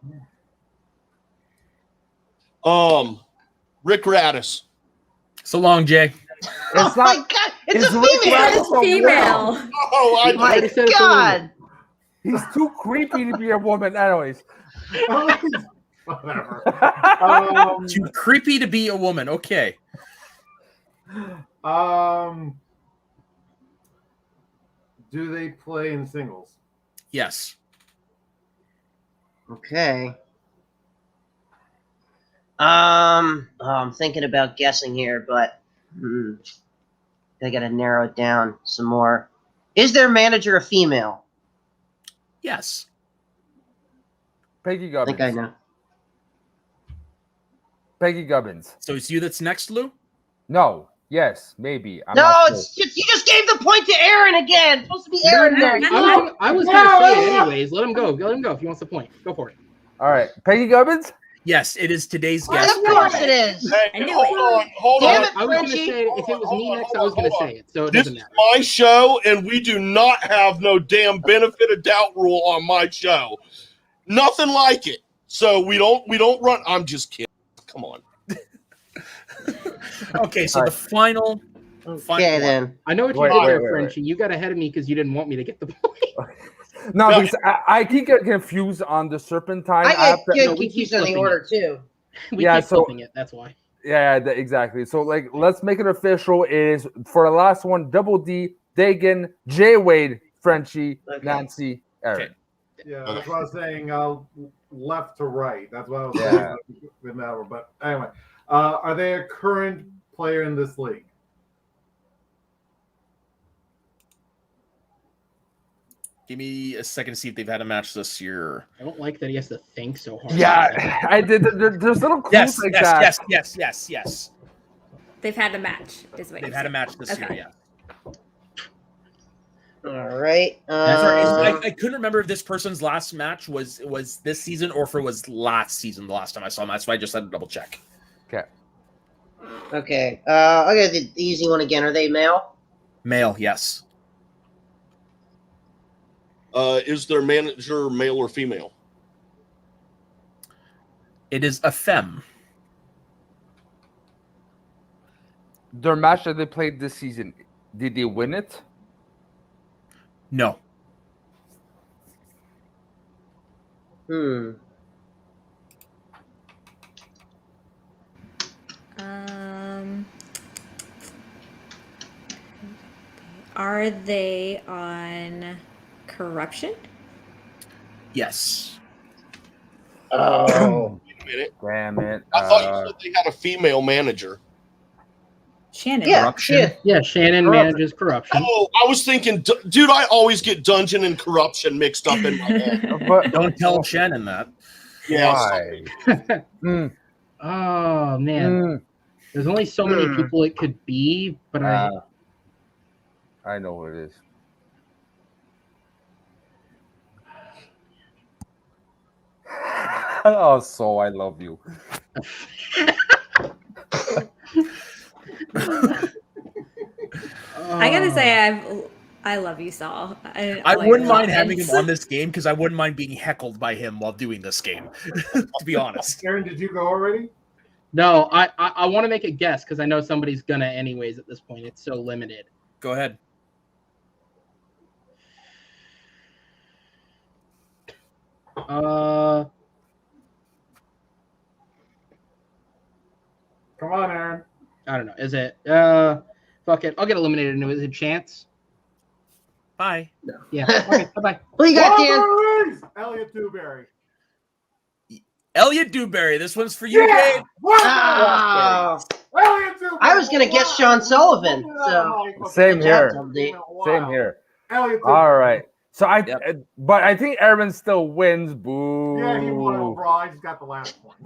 Rick Radis. So long, Jay. Oh my God! It's a female. It's female. Oh, Oh my God! He's too creepy to be a woman. Anyways. Whatever. Too creepy to be a woman. Okay. Do they play in singles? Yes. Okay. I'm thinking about guessing here, but I got to narrow it down some more. Is their manager a female? Yes. Peggy I Gubbins. think I know. Peggy Gubbins. So it's you that's next, Lou? No. Yes. Maybe. I'm No, not sure. it's just, you just gave the point to Aaron again. It's supposed to be Aaron next. I was going to say it anyways. Let him go. Let him go if he wants the point. Go for it. All right. Peggy Gubbins? Yes, it is today's Well, guest. of course it is. Hey, hold Damn on. it, I was going to Frenchie. say if it was me next, I was going to say it. So it This doesn't is matter. my show, and we do not have no damn benefit of doubt rule on my show. Nothing like it. So we don't run. I'm just kidding. Come on. Okay, so the final. Okay, then. I know what you Wait, did wait, there, wait, Frenchie. You got ahead of me because you didn't want me to get the point. No, No. because I keep getting confused on the Serpentine I app. get No, we confused keep on the flipping order, too. We Yeah, keep so- flipping it. That's why. Yeah, exactly. So, like, let's make it official. It is for the last one: Double D, Dagan, Jay Wade, Frenchie, Okay. Nancy, Aaron. Okay. Yeah, that's what I was saying. Left to right. That's what I was Yeah. saying with that one. But anyway, are they a current player in this league? Give me a second to see if they've had a match this year. I don't like that he has to think so hard. Yeah, I did. There's little clues Yes, like that. yes. They've had a match. Is what They've you had a said. match this Okay. year, yeah. All right. I couldn't remember if this person's last match was this season or if it was last season, the last time I saw him. That's why I just had to double check. Okay. Okay. I'll get the easy one again. Are they male? Male, yes. Is their manager male or female? It is a femme. Their match that they played this season, did they win it? No. Are they on corruption? Yes. Oh. Wait a minute. Damn it. I thought you said they had a female manager. Shannon. Yeah, Corruption. Yeah, Shannon manages corruption. Oh, I was thinking, dude, I always get dungeon and corruption mixed up in my head. But Don't tell Shannon that. Yeah, why? Oh man, there's only so many people it could be, but I know who it is. Oh, so I love you. I gotta say, I love you, Saul. I wouldn't mind having him on this game because I wouldn't mind being heckled by him while doing this game. To be honest. Aaron, did you go already? No, I want to make a guess because I know somebody's gonna anyways at this point. It's so limited. Go ahead. Come on, Aaron. I don't know. Is it fuck it. I'll get eliminated and is it Chance? Bye. Yeah. Okay, bye-bye. Who you got, Dan? Wolverines! Elliot Dewberry. Elliot Dewberry, this one's for you, Yeah! Dave. Oh. Elliot Dewberry. I was gonna guess Sean Sullivan. So Same good job, here. Dudley. Same here. Elliot Dewberry. All right. So Yep. but I think Erwin still wins. Boo. Yeah, he won overall. I just got the last one.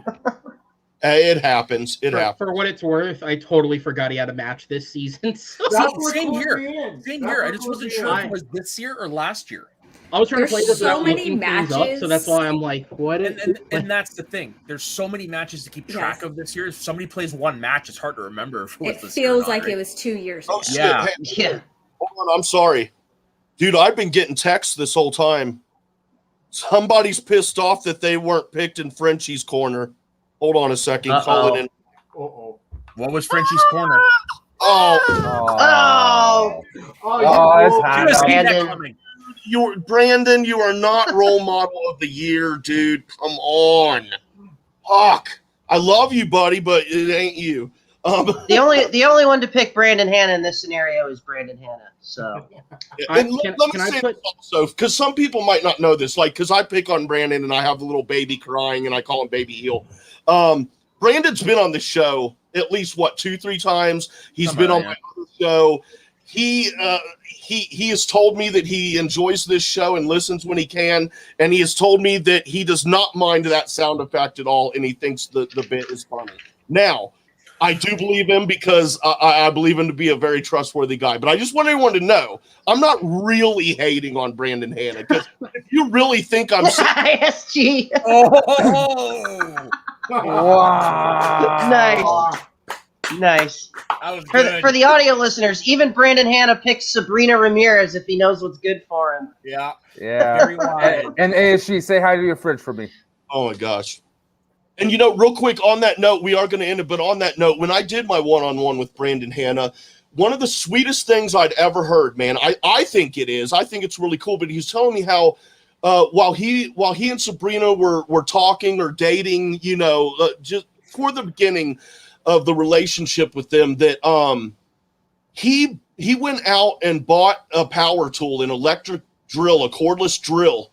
It happens. It happens. For what it's worth, I totally forgot he had a match this season. So That's what Same clued here. me in. Same That's here. I what just clued wasn't me sure in. if it was this year or last year. I was trying to play There's this so without many looking things up, matches. so that's why I'm like, what? And that's the thing. There's so many matches to keep track Yes. of this year. If somebody plays one match, it's hard to remember if it was It this year or feels not, like right? it was 2 years Oh, ago. shit. Yeah. Hey, Yeah. hold on. I'm sorry. Dude, I've been getting texts this whole time. Somebody's pissed off that they weren't picked in Frenchie's corner. Hold on a second. Call it in. Uh-oh. What was Frenchie's corner? Oh, Oh. Oh, it's Should have seen that Brandon. coming. Brandon, you are not role model of the year, dude. Come on. Fuck. I love you, buddy, but it ain't you. The only one to pick Brandon Hanna in this scenario is Brandon Hanna. So And let me can I say put- this also, because some people might not know this, like, because I pick on Brandon and I have the little baby crying and I call him Baby Heel. Brandon's been on the show at least 2-3 times. He's been on my other show. He has told me that he enjoys this show and listens when he can, and he has told me that he does not mind that sound effect at all, and he thinks the bit is funny. Now, I do believe him because I believe him to be a very trustworthy guy. But I just want everyone to know I'm not really hating on Brandon Hanna, because if you really think I'm ISG. Oh, Wow. Nice. that was For good. the audio listeners, even Brandon Hanna picks Sabrina Ramirez if he knows what's good for him. Yeah. Yeah. Very wide. And ASG, say hi to your fridge for me. Oh my gosh. And real quick on that note, we are going to end it, but on that note, when I did my one-on-one with Brandon Hanna, one of the sweetest things I'd ever heard, man, I think it is. I think it's really cool, but he's telling me how while he and Sabrina were talking or dating, just for the beginning of the relationship with them, that he went out and bought a power tool, an electric drill, a cordless drill,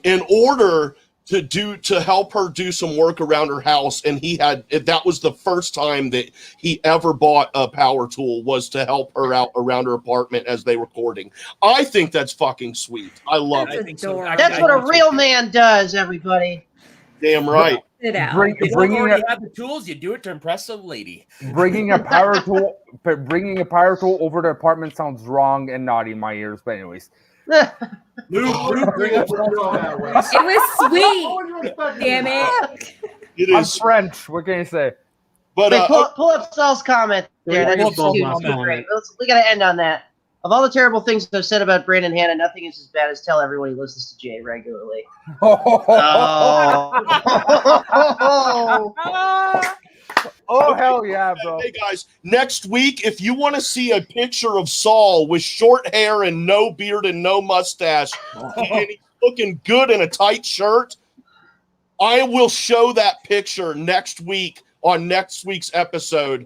in order to help her do some work around her house. And that was the first time that he ever bought a power tool, was to help her out around her apartment as they were recording. I think that's fucking sweet. I love I it. think so. That's what a real man does, everybody. Damn right. Sit out. If you already have the tools, you do it to impress a lady. Bringing a power tool over the apartment sounds wrong and naughty in my ears. But anyways, Luke, bring up It was sweet. Damn it. It I'm is. French. What can you say? But Wait, pull up Saul's comment there. Yeah, That's Saul's too comment. great. We got to end on that. Of all the terrible things I've said about Brandon Hanna, nothing is as bad as tell everyone he listens to Jay regularly. Oh, hell yeah, bro. Hey guys, next week, if you want to see a picture of Saul with short hair and no beard and no mustache, and he's looking good in a tight shirt, I will show that picture next week on next week's episode.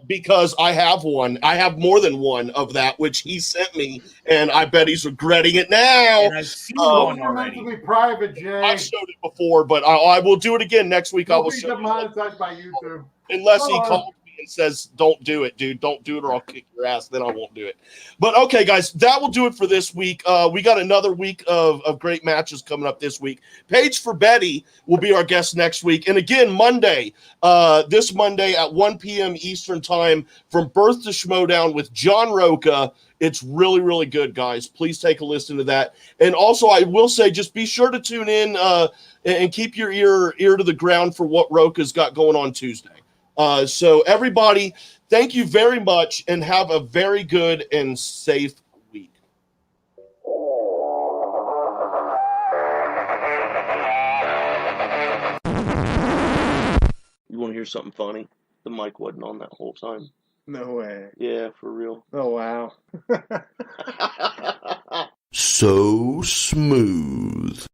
Because I have one. I have more than one of that, which he sent me, and I bet he's regretting it now. And I've seen Those one were meant already. to be private, Jay. I've showed it before, but I will do it again next week. I You'll will be show you. demonetized by YouTube. Unless he Come on. calls me and says, "Don't do it, dude. Don't do it, or I'll kick your ass." Then I won't do it. But okay, guys, that will do it for this week. We got another week of great matches coming up this week. Paige for Betty will be our guest next week, and again Monday, this Monday at 1 p.m. Eastern time, from Birth to Schmoedown with John Roca. It's really, really good, guys. Please take a listen to that. And also, I will say, just be sure to tune in and keep your ear to the ground for what Roca's got going on Tuesday. So everybody, thank you very much, and have a very good and safe week. You want to hear something funny? The mic wasn't on that whole time. No way. Yeah, for real. Oh, wow. So smooth.